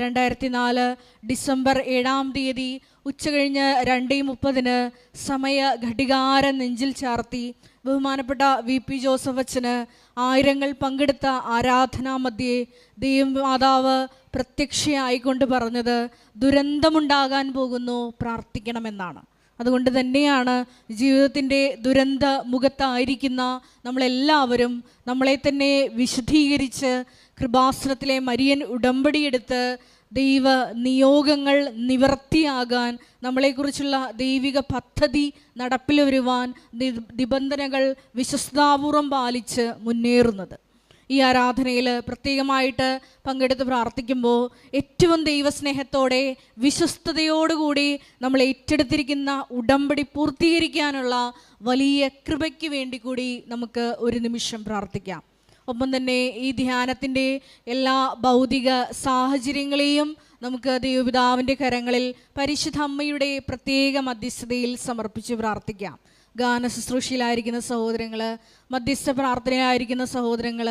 2004 December 7-ാം തീയതി ഉച്ചകഴിഞ്ഞ് 2:30 സമയ ഘടികാരം നെഞ്ചിൽ ചാർത്തി ബഹുമാനപ്പെട്ട VP ജോസഫ് അച്ഛന് ആയിരങ്ങൾ പങ്കെടുത്ത ആരാധനാ മധ്യേ ദൈവമാതാവ് പ്രത്യക്ഷയായിക്കൊണ്ട് പറഞ്ഞത് ദുരന്തമുണ്ടാകാൻ പോകുന്നു, പ്രാർത്ഥിക്കണമെന്നാണ്. അതുകൊണ്ട് തന്നെയാണ് ജീവിതത്തിൻ്റെ ദുരന്ത മുഖത്തായിരിക്കുന്ന നമ്മളെല്ലാവരും നമ്മളെ തന്നെ വിശുദ്ധീകരിച്ച് കൃപാസനത്തിലെ മരിയൻ ഉടമ്പടിയെടുത്ത് ദൈവ നിയോഗങ്ങൾ നിവർത്തിയാകാൻ, നമ്മളെക്കുറിച്ചുള്ള ദൈവിക പദ്ധതി നടപ്പിൽ വരുവാൻ നിബന്ധനകൾ വിശ്വസ്താപൂർവം പാലിച്ച് മുന്നേറുന്നത്. ഈ ആരാധനയിൽ പ്രത്യേകമായിട്ട് പങ്കെടുത്ത് പ്രാർത്ഥിക്കുമ്പോൾ ഏറ്റവും ദൈവസ്നേഹത്തോടെ വിശ്വസ്തയോടുകൂടി നമ്മൾ ഏറ്റെടുത്തിരിക്കുന്ന ഉടമ്പടി പൂർത്തീകരിക്കാനുള്ള വലിയ കൃപയ്ക്ക് വേണ്ടി കൂടി നമുക്ക് ഒരു നിമിഷം പ്രാർത്ഥിക്കാം. ഒപ്പം തന്നെ ഈ ധ്യാനത്തിൻ്റെ എല്ലാ ഭൗതിക സാഹചര്യങ്ങളെയും നമുക്ക് ദൈവപിതാവിൻ്റെ കരങ്ങളിൽ പരിശുദ്ധ അമ്മയുടെ പ്രത്യേക മധ്യസ്ഥതയിൽ സമർപ്പിച്ച് പ്രാർത്ഥിക്കാം. ഗാന ശുശ്രൂഷയിലായിരിക്കുന്ന സഹോദരങ്ങൾ, മധ്യസ്ഥ പ്രാർത്ഥനയിലായിരിക്കുന്ന സഹോദരങ്ങൾ,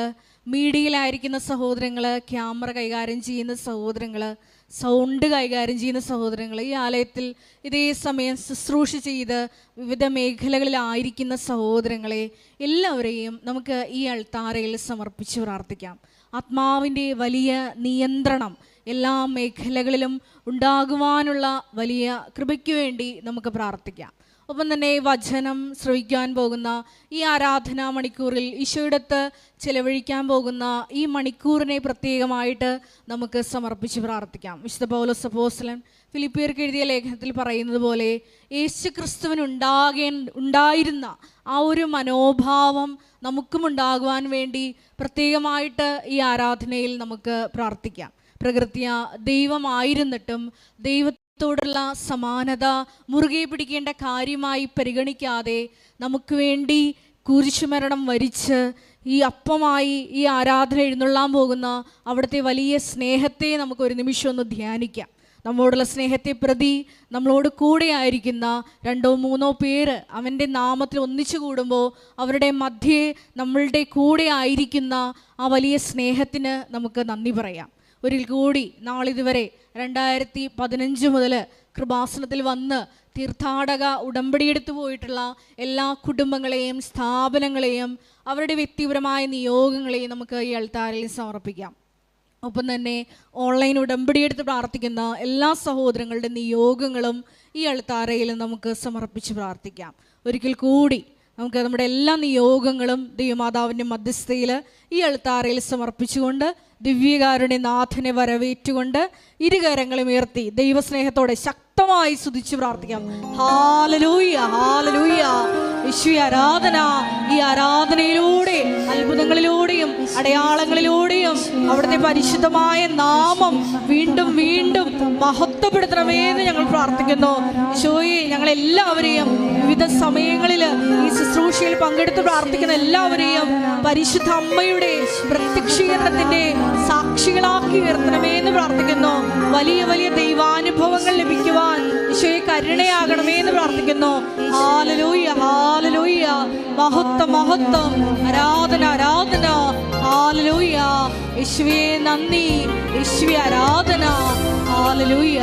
മീഡിയയിലായിരിക്കുന്ന സഹോദരങ്ങൾ, ക്യാമറ കൈകാര്യം ചെയ്യുന്ന സഹോദരങ്ങൾ, സൗണ്ട് കൈകാര്യം ചെയ്യുന്ന സഹോദരങ്ങൾ, ഈ ആലയത്തിൽ ഇതേ സമയം ശുശ്രൂഷ ചെയ്ത് വിവിധ മേഖലകളിലായിരിക്കുന്ന സഹോദരങ്ങളെ എല്ലാവരെയും നമുക്ക് ഈ അൾത്താരയിൽ സമർപ്പിച്ച് പ്രാർത്ഥിക്കാം. ആത്മാവിൻ്റെ വലിയ നിയന്ത്രണം എല്ലാ മേഖലകളിലും ഉണ്ടാകുവാനുള്ള വലിയ കൃപയ്ക്ക് വേണ്ടി നമുക്ക് പ്രാർത്ഥിക്കാം. ഒപ്പം തന്നെ വചനം ശ്രവിക്കാൻ പോകുന്ന ഈ ആരാധനാ മണിക്കൂറിൽ ഈശോയിടത്ത് ചെലവഴിക്കാൻ പോകുന്ന ഈ മണിക്കൂറിനെ പ്രത്യേകമായിട്ട് നമുക്ക് സമർപ്പിച്ച് പ്രാർത്ഥിക്കാം. വിശുദ്ധ പൗലോസ് അപ്പോസ്തലൻ ഫിലിപ്പിയർക്ക് എഴുതിയ ലേഖനത്തിൽ പറയുന്നത് പോലെ യേശുക്രിസ്തുവിന് ഉണ്ടായിരുന്ന ആ ഒരു മനോഭാവം നമുക്കും ഉണ്ടാകുവാൻ വേണ്ടി പ്രത്യേകമായിട്ട് ഈ ആരാധനയിൽ നമുക്ക് പ്രാർത്ഥിക്കാം. പ്രകൃത്യാ ദൈവമായിരുന്നിട്ടും ദൈവത്തോടുള്ള സമാനത മുറുകെ പിടിക്കേണ്ട കാര്യമായി പരിഗണിക്കാതെ നമുക്ക് വേണ്ടി കുരിശുമരണം വരിച്ച് ഈ അപ്പമായി ഈ ആരാധന എഴുന്നള്ളാൻ പോകുന്ന അവിടുത്തെ വലിയ സ്നേഹത്തെ നമുക്ക് ഒരു നിമിഷം ഒന്ന് ധ്യാനിക്കാം. നമ്മോടുള്ള സ്നേഹത്തെ പ്രതി നമ്മളോട് കൂടെ ആയിരിക്കുന്ന 2-3 പേര് അവൻ്റെ നാമത്തിൽ ഒന്നിച്ചു കൂടുമ്പോൾ അവരുടെ മധ്യേ നമ്മളുടെ കൂടെ ആയിരിക്കുന്ന ആ വലിയ സ്നേഹത്തിന് നമുക്ക് നന്ദി പറയാം. ഒരിക്കൽ കൂടി നാളിതുവരെ 2015 മുതൽ കൃപാസനത്തിൽ വന്ന് തീർത്ഥാടക ഉടമ്പടിയെടുത്തു പോയിട്ടുള്ള എല്ലാ കുടുംബങ്ങളെയും സ്ഥാപനങ്ങളെയും അവരുടെ വ്യക്തിപരമായ നിയോഗങ്ങളെയും നമുക്ക് ഈ അൾത്താരയിൽ സമർപ്പിക്കാം. ഒപ്പം തന്നെ ഓൺലൈൻ ഉടമ്പടിയെടുത്ത് പ്രാർത്ഥിക്കുന്ന എല്ലാ സഹോദരങ്ങളുടെ നിയോഗങ്ങളും ഈ അൾത്താരയിൽ നമുക്ക് സമർപ്പിച്ച് പ്രാർത്ഥിക്കാം. ഒരിക്കൽ കൂടി നമുക്ക് നമ്മുടെ എല്ലാ നിയോഗങ്ങളും ദൈവമാതാവിൻ്റെ മധ്യസ്ഥയിൽ ഈ അൾത്താരയിൽ സമർപ്പിച്ചുകൊണ്ട് ദിവ്യകാരുണ്യ നാഥനെ വരവേറ്റുകൊണ്ട് ഇരുകരങ്ങളും ഉയർത്തി ദൈവസ്നേഹത്തോടെ ശക്തമായി സ്തുതിച്ച് പ്രാർത്ഥിക്കാം. Hallelujah, hallelujah. യേശുവേ ആരാധന. ഈ ആരാധനയിലൂടെ അത്ഭുതങ്ങളിലൂടെയും അടയാളങ്ങളിലൂടെയും അവിടുത്തെ പരിശുദ്ധമായ നാമം വീണ്ടും വീണ്ടും മഹത്വപ്പെടുത്തണമെന്ന് ഞങ്ങൾ പ്രാർത്ഥിക്കുന്നു. യേശുവേ ഞങ്ങളെല്ലാവരെയും വിവിധ സമയങ്ങളിൽ ഈ ശുശ്രൂഷയിൽ പങ്കെടുത്ത് പ്രാർത്ഥിക്കുന്ന എല്ലാവരെയും പരിശുദ്ധ അമ്മയുടെ പ്രത്യക്ഷീകരണത്തിന്റെ സാക്ഷികളാക്കി ഉയർത്തണമേ എന്ന് പ്രാർത്ഥിക്കുന്നു. വലിയ വലിയ ദൈവാനുഭവങ്ങൾ ലഭിക്കുവാൻ ഈശോയെ കരുണയാകണമേ എന്ന് പ്രാർത്ഥിക്കുന്നു. Hallelujah, hallelujah. മഹത്വം, മഹത്വം. ആരാധന, ആരാധന. ഹല്ലേലൂയ. യേശുവേ നന്ദി. യേശുവേ ആരാധന. ഹല്ലേലൂയ.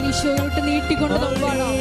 ഈശോയോട്ട് നീട്ടിക്കൊണ്ട് നമുക്ക് പാടാം.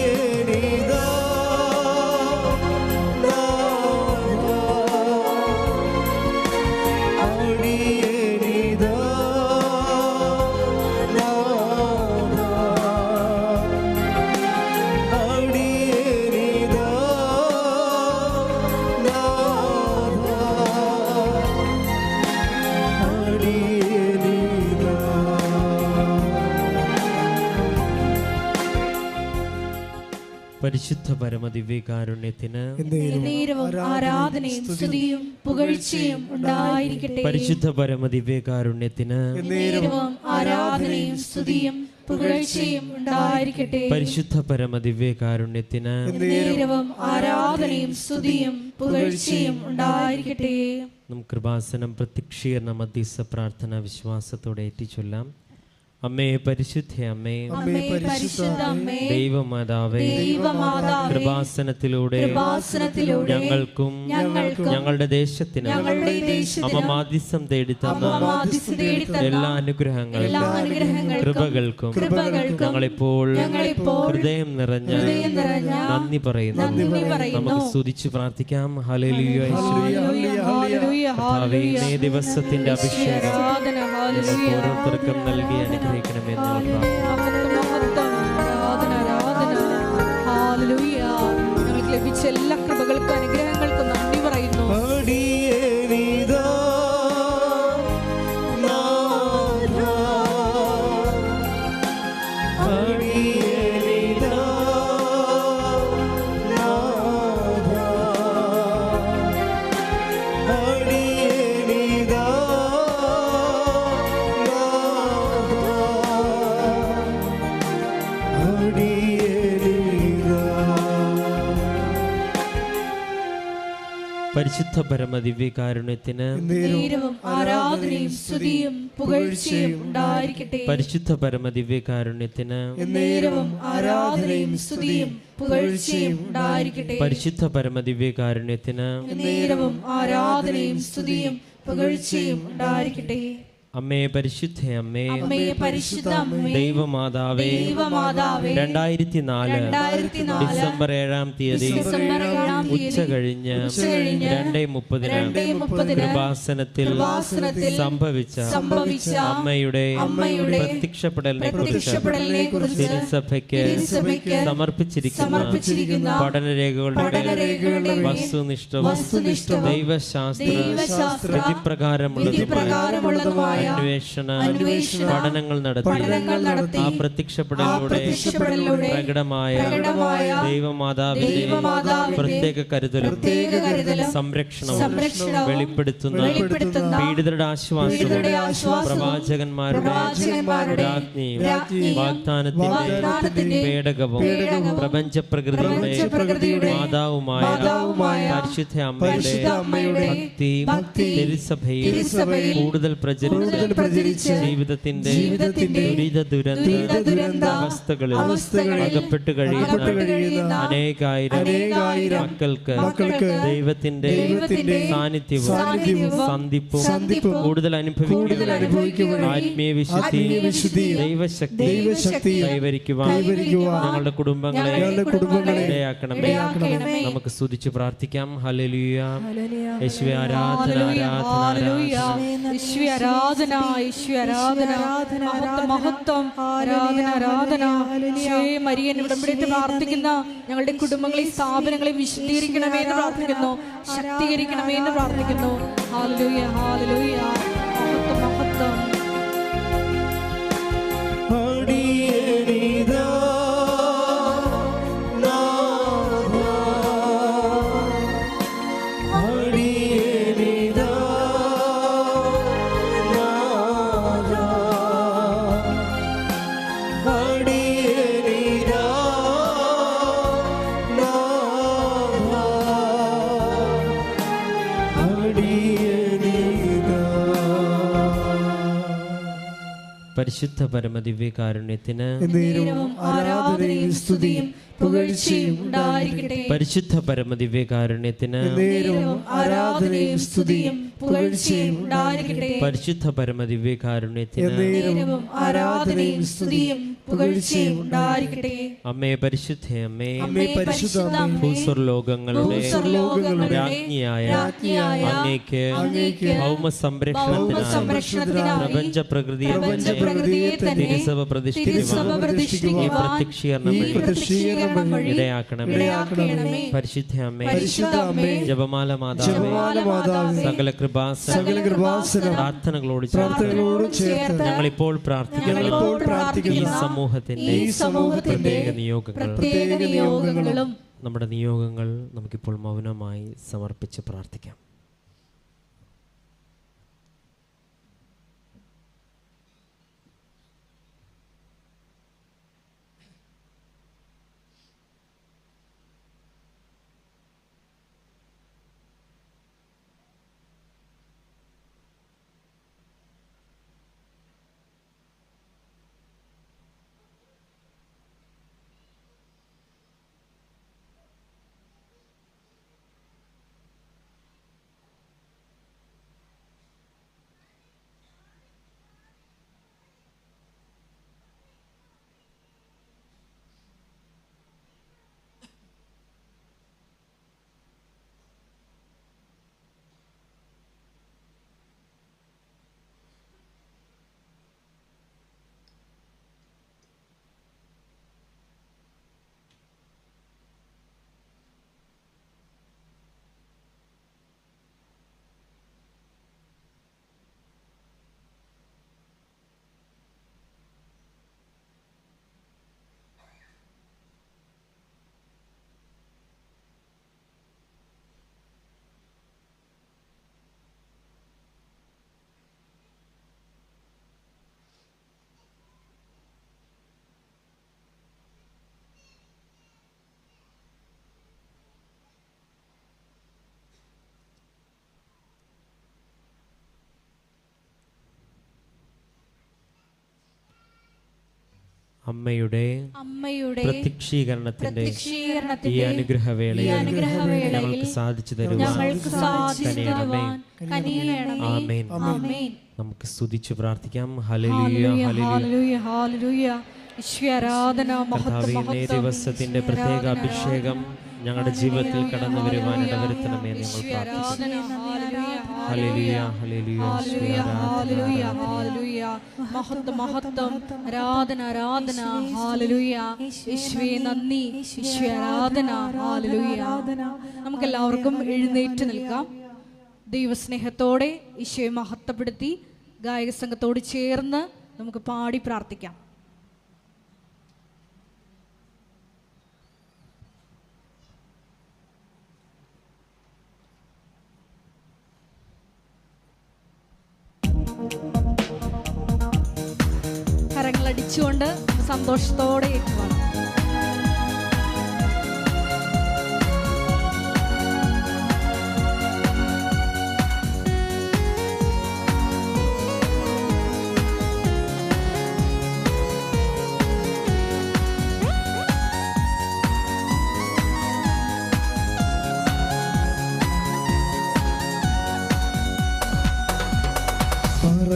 പരിശുദ്ധ പരമദിവ്യകാരുണ്യത്തിന് ആരാധനയും സ്തുതിയും പുകഴ്ചയും ഉണ്ടായിരിക്കട്ടെ. പരിശുദ്ധ പരമദിവ്യകാരുണ്യത്തിന് ആരാധനയും സ്തുതിയും പുകഴ്ചയും ഉണ്ടായിരിക്കട്ടെ. പരിശുദ്ധ പരമദിവ്യകാരുണ്യത്തിന് ആരാധനയും സ്തുതിയും പുകഴ്ചയും ഉണ്ടായിരിക്കട്ടെ. നമുക്ക് കൃപാസനം പ്രത്യക്ഷീകരണ മധ്യസ്ഥ പ്രാർത്ഥന വിശ്വാസത്തോടെ ഏറ്റുചൊല്ലാം. അമ്മേ പരിശുദ്ധ അമ്മേ, ദൈവമാതാവേ, കൃപാസനത്തിലൂടെ ഞങ്ങൾക്കും ഞങ്ങളുടെ ദേശത്തിനും അമ്മ മാധ്യസ്ഥം തേടി തന്ന എല്ലാ അനുഗ്രഹങ്ങൾക്കും കൃപകൾക്കും ഞങ്ങളിപ്പോൾ ഹൃദയം നിറഞ്ഞ നന്ദി പറയുന്നു. നമുക്ക് സ്തുതിച്ച് പ്രാർത്ഥിക്കാം. ഹല്ലേലൂയ. ഈ ദിവസത്തിന്റെ അഭിഷേകം ഓരോരുത്തർക്കും നൽകി അനുഗ്രഹിക്കണമെന്ന് ഞങ്ങൾക്ക് ലഭിച്ച എല്ലാ കൃപകൾക്കും അനുഗ്രഹങ്ങൾക്കും നന്ദി പറയുന്നു. പരിശുദ്ധ പരമദിവ്യകാരുണ്യത്തിന് ആരാധനയും സ്തുതിയും പുകഴ്ചയും ഉണ്ടായിരിക്കട്ടെ. പരിശുദ്ധ പരമദിവ്യകാരുണ്യത്തിന് ആരാധനയും സ്തുതിയും പുകഴ്ചയും ഉണ്ടായിരിക്കട്ടെ. പരിശുദ്ധ പരമദിവ്യകാരുണ്യത്തിന് ആരാധനയും സ്തുതിയും പുകഴ്ചയും ഉണ്ടായിരിക്കട്ടെ. അമ്മേ പരിശുദ്ധ അമ്മേ, പരിശുദ്ധ അമ്മേ, ദൈവമാതാവേ, 2004 ഡിസംബർ 7-ാം തീയതി ഉച്ച കഴിഞ്ഞ് 2:30 കൃപാസനത്തിൽ സംഭവിച്ച അമ്മയുടെ പ്രത്യക്ഷപ്പെടലിനെ കുറിച്ച് തിരുസഭയ്ക്ക് സമർപ്പിച്ചിരിക്കുന്ന പഠനരേഖകളുടെ വസ്തുനിഷ്ഠവും ദൈവശാസ്ത്ര പ്രതിപ്രകാരമുള്ളതുമായ അന്വേഷണ പഠനങ്ങൾ നടത്തി ആ പ്രത്യക്ഷപ്പെടലിലൂടെ പ്രകടമായ ദൈവമാതാവിന്റെ പ്രത്യേക കരുതലും സംരക്ഷണവും വെളിപ്പെടുത്തുന്ന പീഡിതരുടെ ആശ്വാസവും പ്രവാചകന്മാരുടെ രാജ്ഞിയും വാഗ്ദാനത്തിന്റെ പേടകവും പ്രപഞ്ച പ്രകൃതിയുടെ മാതാവുമായ പരിശുദ്ധ അമ്മയുടെ ഭക്തി തിരുസഭയിൽ കൂടുതൽ പ്രചരിച്ച് ജീവിതത്തിന്റെ ദുരിത അവസ്ഥകളിൽ അകപ്പെട്ട് കഴിയുന്ന അനേകായിരം മക്കൾക്ക് ദൈവത്തിന്റെ സാന്നിധ്യവും സന്ധിപ്പും കൂടുതൽ അനുഭവിക്കുവാൻ ആത്മീയ വിശുദ്ധി ദൈവശക്തി കൈവരിക്കുവാൻ ഞങ്ങളുടെ കുടുംബങ്ങളെ ഇടയാക്കണമേ. നമുക്ക് സ്തുതിച്ച് പ്രാർത്ഥിക്കാം. ഹല്ലേലൂയ. യേശുവേ ആരാധന, ആരാധന, മഹത്വം, ആരാധന. മരിയൻ ഉടമ്പടിയിട്ട് പ്രാർത്ഥിക്കുന്ന ഞങ്ങളുടെ കുടുംബങ്ങളെ സ്ഥാപനങ്ങളെ വിശദീകരിക്കണമേ എന്ന് പ്രാർത്ഥിക്കുന്നു, ശക്തീകരിക്കണമേ എന്ന് പ്രാർത്ഥിക്കുന്നു. Hallelujah, hallelujah. മഹത്വം. അടിയനിതാ നാഥാ പരിശുദ്ധ പരമദിവ്യകാരുണ്യത്തിന് നേരവും ആരാധനയും സ്തുതിയും പുകഴ്ചയും ഉണ്ടായിരിക്കട്ടെ. പരിശുദ്ധ പരമദിവ്യകാരുണ്യത്തിന് നേരവും ആരാധനയും സ്തുതിയും പുകഴ്ചയും ഉണ്ടായിരിക്കട്ടെ. പരിശുദ്ധ പരമദിവ്യകാരുണ്യത്തിന് നേരവും ആരാധനയും സ്തുതിയും പുകഴ്ചയും ഉണ്ടായിരിക്കട്ടെ. അമ്മേ പരിശുദ്ധ അമ്മേ, അമ്മേ പരിശുദ്ധ അമ്മേ, ഭൂസ്വർലോകങ്ങളുടെ രാജ്ഞിയായ അങ്ങേക്ക് ഭൗമ സംരക്ഷണത്തിനായി പ്രപഞ്ച പ്രകൃതിയെ തിരുസഭ പ്രതിഷ്ഠിക്കുവാൻ ഈ പ്രത്യക്ഷീകരണം ഇടയാക്കണമേ. പരിശുദ്ധ അമ്മേ, ജപമാല മാതാവേ, സകല കൃപാസന പ്രാർത്ഥനകളോട് ചേർത്ത് ഞങ്ങളിപ്പോൾ പ്രാർത്ഥിക്കുന്ന ഈ സമൂഹത്തിന്റെ പ്രത്യേക നിയോഗങ്ങളും നമ്മുടെ നിയോഗങ്ങൾ നമുക്കിപ്പോൾ മൗനമായി സമർപ്പിച്ച് പ്രാർത്ഥിക്കാം. അമ്മയുടെ പ്രത്യക്ഷീകരണത്തിന്റെ ഈ അനുഗ്രഹവേളയിൽ ഞങ്ങൾക്ക് സാധിച്ചു തരുവാൻ ആമേൻ. നമുക്ക് സ്തുതിച്ചു പ്രാർത്ഥിക്കാം. Hallelujah, hallelujah, hallelujah. കർത്താവേ, ദിവസത്തിന്റെ പ്രത്യേക അഭിഷേകം ഞങ്ങളുടെ ജീവിതത്തിൽ കടന്നു വരുവാൻ ഇടവരുത്തണമേ ഞങ്ങൾ പ്രാർത്ഥിക്കുന്നു. Hallelujah, hallelujah, hallelujah, hallelujah. മഹത്വം, മഹത്വം, ആരാധന, ആരാധന. ഹല്ലേലൂയ. യേശുവേ നന്ദി, യേശുവേ ആരാധന. ഹല്ലേലൂയ. നമുക്കെല്ലാവർക്കും എഴുന്നേറ്റ് നിൽക്കാം. ദൈവസ്നേഹത്തോടെ യേശുവെ മഹത്വപ്പെടുത്തി ഗായക സംഘത്തോട് ചേർന്ന് നമുക്ക് പാടി പ്രാർത്ഥിക്കാം. കരങ്ങളടിച്ചുകൊണ്ട് സന്തോഷത്തോടെ ഏറ്റുവാണ്.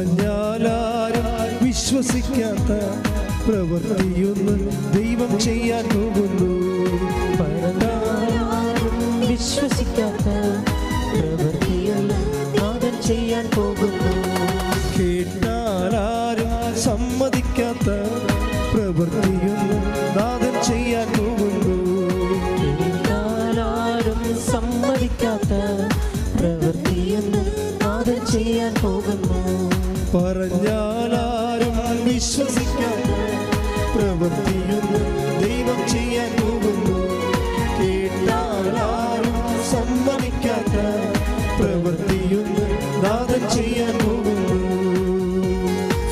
പറഞ്ഞാലാരും വിശ്വസിക്കാത്ത പ്രവൃത്തിയൊന്നും ദൈവം ചെയ്യാൻ പോകുന്നു. പറഞ്ഞാലും വിശ്വസിക്കാത്ത പ്രവൃത്തിയൊന്നും നാഥൻ ചെയ്യാൻ പോകുന്നു. കേട്ടാലാരും സമ്മതിക്കാത്ത പ്രവൃത്തിയൊന്നും നാഥൻ ചെയ്യാൻ പോകുന്നു. കേട്ടാലാരും സമ്മതിക്കാത്ത പ്രവൃത്തിയൊന്നും നാഥൻ ചെയ്യാൻ പോകുന്നു. പറഞ്ഞാലാരും വിശ്വസിക്കാത്ത പ്രവൃത്തിയൊന്നും ദൈവം ചെയ്യാൻ പോകുന്നു. കേട്ടാലാരും സമ്മതിക്കാത്ത പ്രവൃത്തിയൊന്നും നാഥൻ ചെയ്യാൻ പോകുന്നു.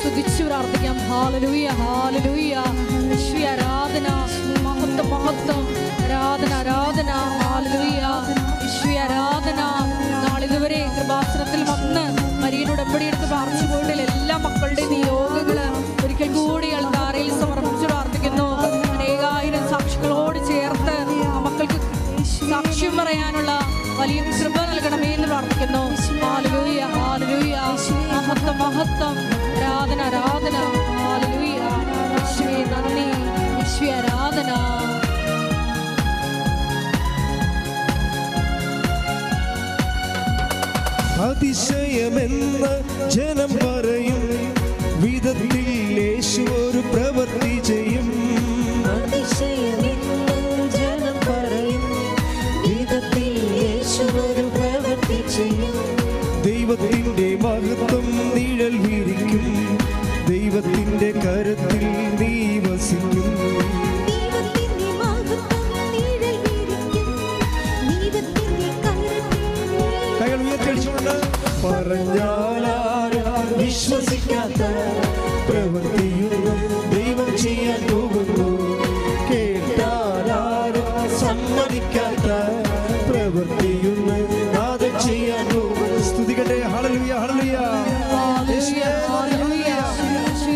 സ്തുതിച്ചു പ്രാർത്ഥിക്കാം. Hallelujah, hallelujah. യേശുവേ ആരാധന, മഹത്വം, മഹത്വം, ആരാധന, ആരാധന. ഹല്ലേലൂയ. യേശുവേ ആരാധന. നാളിതുവരെ കൃപാസനത്തിൽ വന്ന് മരിയൻ ഉടമ്പടി എടുത്ത് പ്രാർത്ഥിച്ചു പോയിട്ടുള്ള എല്ലാ മക്കളുടെ നിയോഗങ്ങള് ഒരിക്കൽ സാക്ഷ്യം പറയാനുള്ള വലിയ കൃപ നൽകണമേ എന്ന് പ്രാർത്ഥിക്കുന്നു. Hallelujah, hallelujah. മഹത്വം, മഹത്വം, ആരാധന, ആരാധന. ഹല്ലേലൂയ. യേശുവേ നന്ദി, യേശുവേ ആരാധന. അതിശയമെന്ന് ജനം പറയും വിധത്തിൽ യേശു ഒരു പ്രവൃത്തി ചെയ്യും. അതിശയമെന്ന് ജനം പറയും വിധത്തിൽ യേശു ഒരു പ്രവൃത്തി ചെയ്യും. ദൈവത്തിന്റെ മഹത്വം നിഴൽ വിരിക്കും, ദൈവത്തിന്റെ കരത്തിൽ നീ വസിക്കും. ദൈവത്തിന്റെ മഹത്വം നിഴൽ വിരിക്കും, ദൈവത്തിന്റെ കരത്തിൽ. കൈകൾ ഉയർത്തിയടിച്ചുകൊണ്ട് പറഞ്ഞാലാരും വിശ്വസിക്കാത്ത പ്രവൃത്തിയൊന്നും ദൈവം ചെയ്യാൻ പോകുന്നു. കേട്ടാലാരും സമ്മതിക്കാത്ത പ്രവൃത്തിയൊന്നും നാഥൻ ചെയ്യാൻ പോകുന്നു. സ്തുതിക്കട്ടെ. Hallelujah, hallelujah.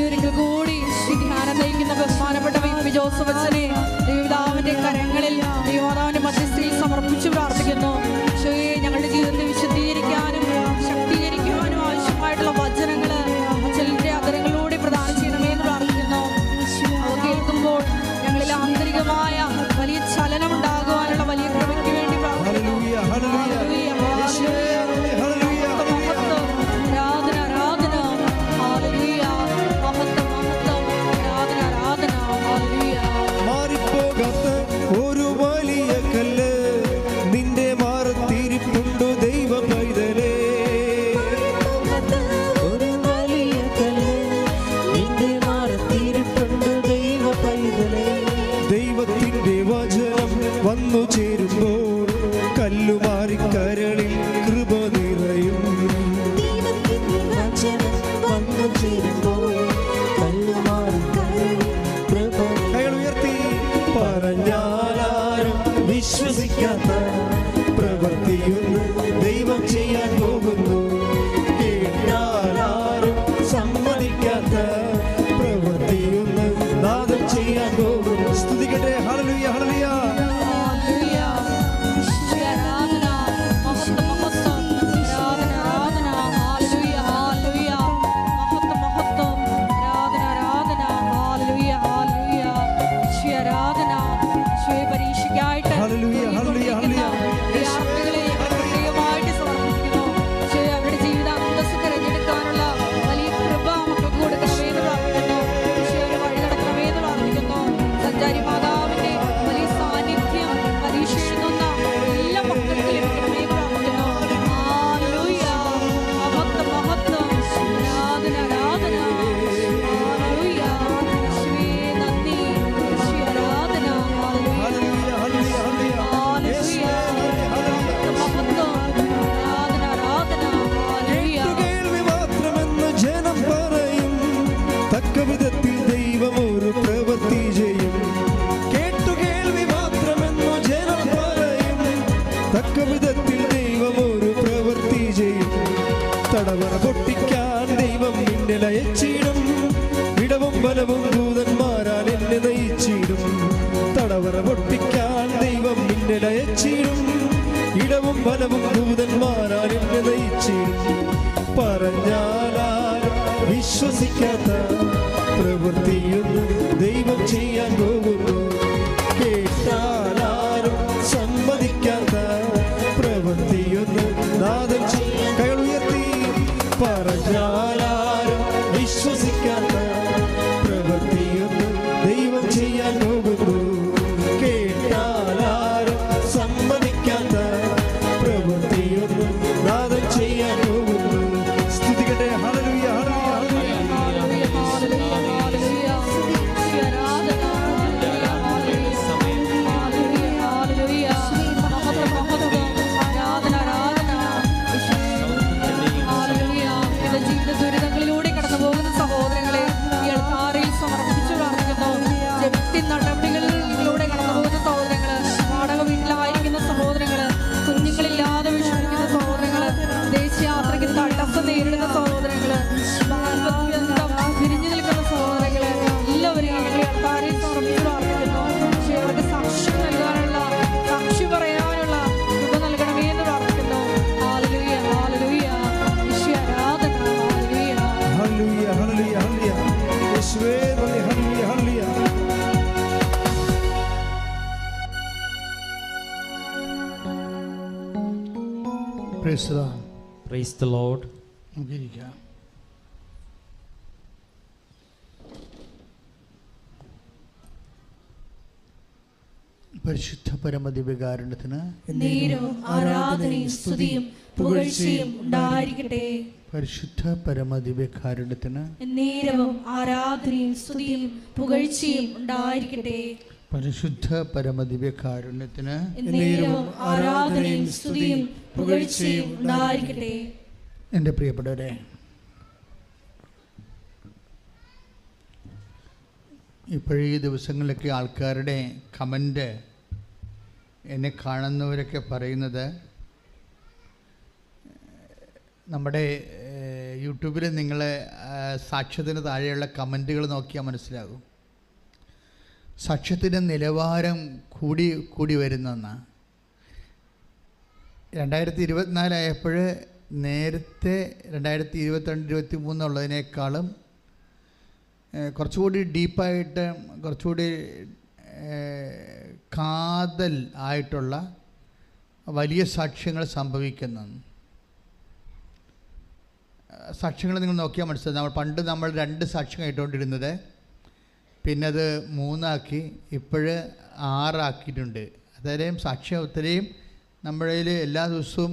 ഒരിക്കൽ കൂടി ഈ ധ്യാനം നയിക്കുന്ന ബഹുമാനപ്പെട്ട വി. ജോസഫ് അച്ഛനെ ദൈവപിതാവിന്റെ കരങ്ങളിൽ ദൈവമാതാവിന്റെ മധ്യസ്ഥയിൽ സമർപ്പിച്ചു പ്രാർത്ഥിക്കുന്നു. ഞങ്ങളുടെ ജീവിതത്തെ വിശദീകരിക്കാനും ശക്തീകരിക്കുവാനും ആവശ്യമായിട്ടുള്ള വചനങ്ങള് അച്ഛന്റെ അതരങ്ങളിലൂടെ പ്രദാനം ചെയ്യണമേ എന്ന് പ്രാർത്ഥിക്കുന്നു. അത് കേൾക്കുമ്പോൾ ഞങ്ങളിൽ ആന്തരികമായ വലിയ ചലനം ഉണ്ടാകുവാനുള്ള വലിയ കൃപയ്ക്ക് വേണ്ടി പ്രാർത്ഥിക്കുന്നു. മാറിപ്പോകാത്ത ഒരു വലിയ കല്ല് നിന്റെ മാറത്തിരിപ്പുണ്ടു ദൈവ പൈതലേ. ഒരു വലിയ കല്ല് നിന്റെ മാറത്തിരിപ്പുണ്ട് ദൈവ പൈതലേ. ദൈവത്തിന്റെ വചനം വന്നു ചേരുമ്പോൾ കല്ലുമാറി കരളിൽ കൃപ നിറയും. ദൈവത്തിന്റെ വചനം വന്നു ചേരുമ്പോൾ കല്ലുമാറി കരളിൽ കൃപ. കൈകൾ ഉയർത്തി പറഞ്ഞാലാരും വിശ്വസിക്കാത്ത പ്രവൃത്തിയൊന്നും ദൈവം ചെയ്യാൻ പോകുന്നു. കേട്ടാലാരും സമ്മതിക്കാത്ത പ്രവൃത്തിയൊന്നും നാഥൻ ചെയ്യാൻ പോകുന്നു. സ്തുതിക്കട്ടെ. Hallelujah, hallelujah. Hallelujah, hallelujah, hallelujah. അവരുടെ ജീവിത അന്തസ്സ് തിരഞ്ഞെടുക്കാനുള്ള വലിയ കൃപ നമുക്ക് കൊടുക്കണമേ എന്ന് പ്രാർത്ഥിക്കുന്നു. വഴി നടക്കണമേ എന്ന് പ്രാർത്ഥിക്കുന്നു. സഞ്ചാരി മാതാവിന്റെ വലിയ സാന്നിധ്യം പരീക്ഷ എഴുതുന്ന എല്ലാ മക്കൾക്കും ലഭിക്കണമേ എന്ന് പ്രാർത്ഥിക്കുന്നു. ഹല്ലേലൂയ. മഹത്വം, മഹത്വം, ആരാധന, ആരാധന. ഹല്ലേലൂയ. യേശുവേ നന്ദി, യേശുവേ ആരാധന. ഹല്ലേലൂയ. Hallelujah, hallelujah, hallelujah. കേൾവി മാത്രമെന്ന് ജനം പറയും, തക്കവിധത്തിൽ ദൈവം ഒരു പ്രവൃത്തി ചെയ്യും. കേട്ടുകേൾവി മാത്രമെന്നു ജനം പറയും, തക്കവിധത്തിൽ ദൈവം ഒരു പ്രവൃത്തി ചെയ്യും. തടവറ പൊട്ടിക്കാൻ ദൈവം നിന്നെ നയിച്ചിടും, ഇടവും ബലവും ദൂതന്മാരാൽ എന്നെ നയിച്ചിടും. തടവറ പൊട്ടിക്കാൻ ദൈവം നിന്നെ നയിച്ചിടും, ഇടവും ബലവും ദൂതന്മാരാൽ എന്നെ നയിച്ചിടും. പറഞ്ഞാലാരും വിശ്വസിക്കാത്ത പ്രവൃത്തിയൊന്നും ദൈവം ചെയ്യാൻ പോകുന്നു. കേട്ടാലാരും സമ്മതിക്കാത്ത പ്രവൃത്തിയൊന്നും നാഥൻ ചെയ്യാൻ. കൈകൾ ഉയർത്തി പറഞ്ഞാലാരും വിശ്വസിക്കാത്ത പ്രവൃത്തിയൊന്നും ദൈവം ചെയ്യാൻ പോകുന്നു. കേട്ടാലാരും സമ്മതിക്കാത്ത പ്രവൃത്തിയൊന്നും നാഥൻ ചെയ്യാൻ പോകുന്നു. സ്തുതിക്കട്ടെ. Hallelujah, hallelujah, hallelujah. ജീവിത ദുരിതങ്ങളിലൂടെ കടന്നു പോകുന്ന സഹോദരങ്ങളെ ഈ അൾത്താരയിൽ സമർപ്പിച്ചു പ്രാർത്ഥിക്കുന്നു. ജപ്തി നടപടികളിലൂടെ കടന്നു പോകുന്ന സഹോദരങ്ങള്, വാടക വീട്ടിലായിരിക്കുന്ന സഹോദരങ്ങള്, കുഞ്ഞുങ്ങളില്ലാതെ വിഷമിക്കുന്ന സഹോദരങ്ങള്, ദേശീയാത്രയ്ക്ക് തടസ്സം നേരിടുന്ന സഹോദരങ്ങള്, തിരിഞ്ഞു നിൽക്കുന്ന സഹോദരങ്ങള്, എല്ലാവരെയും ഞങ്ങൾ അൾത്താരയിൽ സമർപ്പിച്ചു പ്രാർത്ഥിക്കുന്നു. പക്ഷേ അവർക്ക് സാക്ഷ്യം നൽകാനുള്ള, സാക്ഷി പറയാനുള്ള praise the Lord. Praise the Lord. നമുക്കിരിക്കാം. പരിശുദ്ധ പരമദിവ്യകാരുണ്യത്തിന് നേരവും ആരാധനയും സ്തുതിയും പുകഴ്ചയും ഉണ്ടായിരിക്കട്ടെ. പരിശുദ്ധ പരമദിവ്യകാരുണ്യത്തിന് നേരവും ആരാധനയും സ്തുതിയും പുകഴ്ചയും ഉണ്ടായിരിക്കട്ടെ. പരിശുദ്ധ പരമദിവ്യകാരുണ്യത്തിന് നേരവും ആരാധനയും സ്തുതിയും പുകഴ്ചയും ഉണ്ടായിരിക്കട്ടെ. എൻ്റെ പ്രിയപ്പെട്ടവരെ, ഇപ്പോഴീ ദിവസങ്ങളിലൊക്കെ ആൾക്കാരുടെ കമൻ്റ് എന്നെ കാണുന്നവരൊക്കെ പറയുന്നത്, നമ്മുടെ യൂട്യൂബിൽ നിങ്ങൾ സാക്ഷ്യത്തിന് താഴെയുള്ള കമൻറ്റുകൾ നോക്കിയാൽ മനസ്സിലാകും. സാക്ഷ്യത്തിൻ്റെ നിലവാരം കൂടി വരുന്നെന്നാണ്. 2024 ആയപ്പോൾ നേരത്തെ 2022-23 ഉള്ളതിനേക്കാളും കുറച്ചുകൂടി ഡീപ്പായിട്ട്, കുറച്ചുകൂടി കാതൽ ആയിട്ടുള്ള വലിയ സാക്ഷ്യങ്ങൾ സംഭവിക്കുന്നു. സാക്ഷ്യങ്ങൾ നിങ്ങൾ നോക്കിയാൽ മനസ്സിലാവും. പണ്ട് നമ്മൾ 2 സാക്ഷ്യം കേട്ടുകൊണ്ടിരുന്നത്, പിന്നെ അത് 3 ആക്കി, ഇപ്പോഴ് 6 ആക്കിയിട്ടുണ്ട്. അത്രയും സാക്ഷ്യം, ഒത്തിരിയും നമ്മുടെ എല്ലാ ദിവസവും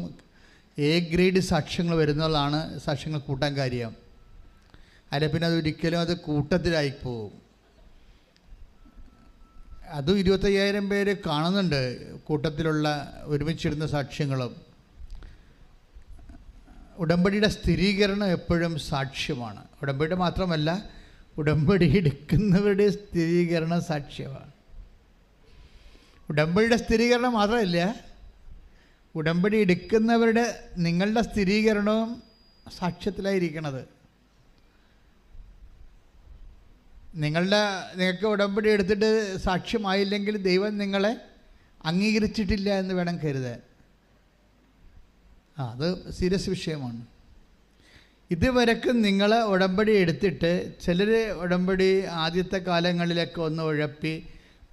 A ഗ്രേഡ് സാക്ഷ്യങ്ങൾ വരുന്നതാണ് സാക്ഷ്യങ്ങൾ കൂട്ടാൻ കാര്യം. അല്ല പിന്നെ അതൊരിക്കലും അത് കൂട്ടത്തിലായിപ്പോവും. അതും 25,000 പേര് കാണുന്നുണ്ട് കൂട്ടത്തിലുള്ള ഒരുമിച്ചിരുന്ന സാക്ഷ്യങ്ങളും. ഉടമ്പടിയുടെ സ്ഥിരീകരണം എപ്പോഴും സാക്ഷ്യമാണ്. ഉടമ്പടി മാത്രമല്ല, ഉടമ്പടി എടുക്കുന്നവരുടെ സ്ഥിരീകരണം സാക്ഷ്യമാണ്. ഉടമ്പടിയുടെ സ്ഥിരീകരണം മാത്രമല്ല, ഉടമ്പടി എടുക്കുന്നവരുടെ നിങ്ങളുടെ സ്ഥിരീകരണവും സാക്ഷ്യത്തിലായിരിക്കണത്. നിങ്ങൾക്ക് ഉടമ്പടി എടുത്തിട്ട് സാക്ഷ്യമായില്ലെങ്കിൽ ദൈവം നിങ്ങളെ അംഗീകരിച്ചിട്ടില്ല എന്ന് വേണം കരുതാൻ. അത് സീരിയസ് വിഷയമാണ്. ഇതുവരെക്കും നിങ്ങൾ ഉടമ്പടി എടുത്തിട്ട്, ചിലർ ഉടമ്പടി ആദ്യത്തെ കാലങ്ങളിലൊക്കെ ഒന്ന് ഉഴപ്പി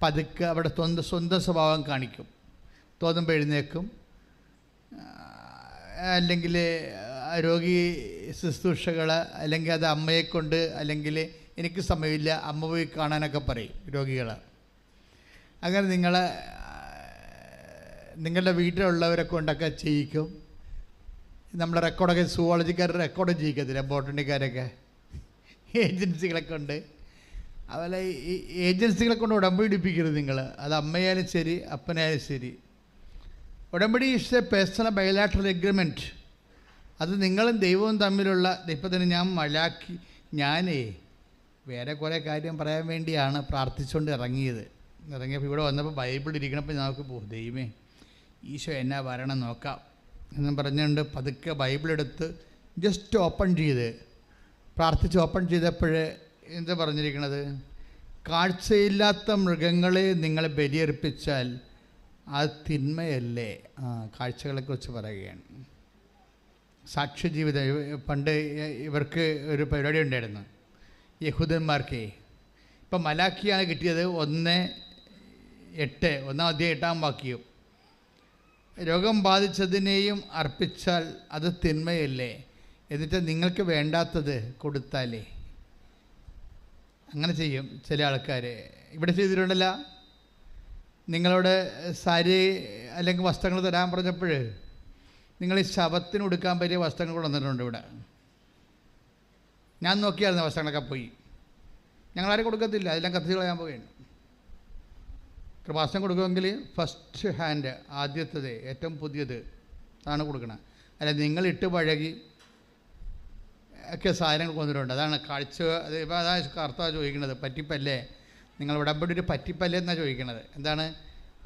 പതുക്കെ അവിടെ സ്വന്തം സ്വഭാവം കാണിക്കും. തോന്നുമ്പോൾ എഴുന്നേക്കും, അല്ലെങ്കിൽ രോഗി ശുശ്രൂഷകൾ, അല്ലെങ്കിൽ അത് അമ്മയെക്കൊണ്ട്, അല്ലെങ്കിൽ എനിക്ക് സമയമില്ല അമ്മ പോയി കാണാനൊക്കെ പറയും രോഗികൾ. അങ്ങനെ നിങ്ങളുടെ വീട്ടിലുള്ളവരെ കൊണ്ടൊക്കെ ചെയ്യിക്കും. നമ്മുടെ റെക്കോർഡൊക്കെ സുവോളജിക്കാർ റെക്കോർഡും ചെയ്യിക്കത്തില്ല, ബോട്ടണിക്കാരൊക്കെ ഏജൻസികളൊക്കെ ഉണ്ട്. അതുപോലെ ഈ ഏജൻസികളെ കൊണ്ട് ഉടമ്പടി എടുപ്പിക്കരുത് നിങ്ങൾ. അത് അമ്മയായാലും ശരി അപ്പനായാലും ശരി. ഉടമ്പടി is A personal bilateral agreement. അത് നിങ്ങളും ദൈവവും തമ്മിലുള്ള. ഇപ്പം തന്നെ ഞാനേ വേറെ കുറേ കാര്യം പറയാൻ വേണ്ടിയാണ് പ്രാർത്ഥിച്ചുകൊണ്ട് ഇറങ്ങിയപ്പോൾ ഇവിടെ വന്നപ്പോൾ ബൈബിൾ ഇരിക്കണപ്പോൾ നമുക്ക് ദൈവമേ ഈശോ എന്നാ വരണം നോക്കാം എന്നും പറഞ്ഞുകൊണ്ട് പതുക്കെ ബൈബിളെടുത്ത് ജസ്റ്റ് ഓപ്പൺ ചെയ്ത് പ്രാർത്ഥിച്ച് ഓപ്പൺ ചെയ്തപ്പോൾ എന്താ പറഞ്ഞിരിക്കണത്? കാഴ്ചയില്ലാത്ത മൃഗങ്ങളെ നിങ്ങൾ ബലിയർപ്പിച്ചാൽ അത് തിന്മയല്ലേ? കാഴ്ചകളെക്കുറിച്ച് പറയുകയാണ്. സാക്ഷ്യജീവിതം. പണ്ട് ഇവർക്ക് ഒരു പരിപാടി ഉണ്ടായിരുന്നു യഹൂദന്മാർക്ക്. ഇപ്പം മലാക്കിയാണ് കിട്ടിയത് 1:8, 1-8 വാക്യം. രോഗം ബാധിച്ചതിനെയും അർപ്പിച്ചാൽ അത് തിന്മയല്ലേ? എന്നിട്ട് നിങ്ങൾക്ക് വേണ്ടാത്തത് കൊടുത്താലേ. അങ്ങനെ ചെയ്യും ചില ആൾക്കാർ. ഇവിടെ ചെയ്തിട്ടുണ്ടല്ല, നിങ്ങളോട് സാരി അല്ലെങ്കിൽ വസ്ത്രങ്ങൾ തരാൻ പറഞ്ഞപ്പോൾ നിങ്ങൾ ഈ ശവത്തിന് കൊടുക്കാൻ പറ്റിയ വസ്ത്രങ്ങൾ കൊണ്ടുവന്നിട്ടുണ്ട് ഇവിടെ. ഞാൻ നോക്കിയായിരുന്നു, വസ്ത്രങ്ങളൊക്കെ പോയി. ഞങ്ങളാരും കൊടുക്കത്തില്ല, അതെല്ലാം കത്തിച്ച് കളയാൻ പോവുകയാണ്. കൃപാസനം കൊടുക്കുമെങ്കിൽ ഫസ്റ്റ് ഹാൻഡ്, ആദ്യത്തത്, ഏറ്റവും പുതിയത് ആണ് കൊടുക്കണം. അല്ല നിങ്ങളിട്ട് പഴകി ഒക്കെ സാധനങ്ങൾ കൊണ്ടിട്ടുണ്ട്. അതാണ് കാഴ്ച. അത് ഇപ്പോൾ അതാണ് കർത്താവ് ചോദിക്കുന്നത്, പറ്റിപ്പല്ലേ? നിങ്ങൾ ഉടമ്പടി ഒരു പറ്റിപ്പല്ലേ എന്നാണ് ചോദിക്കുന്നത്. എന്താണ്?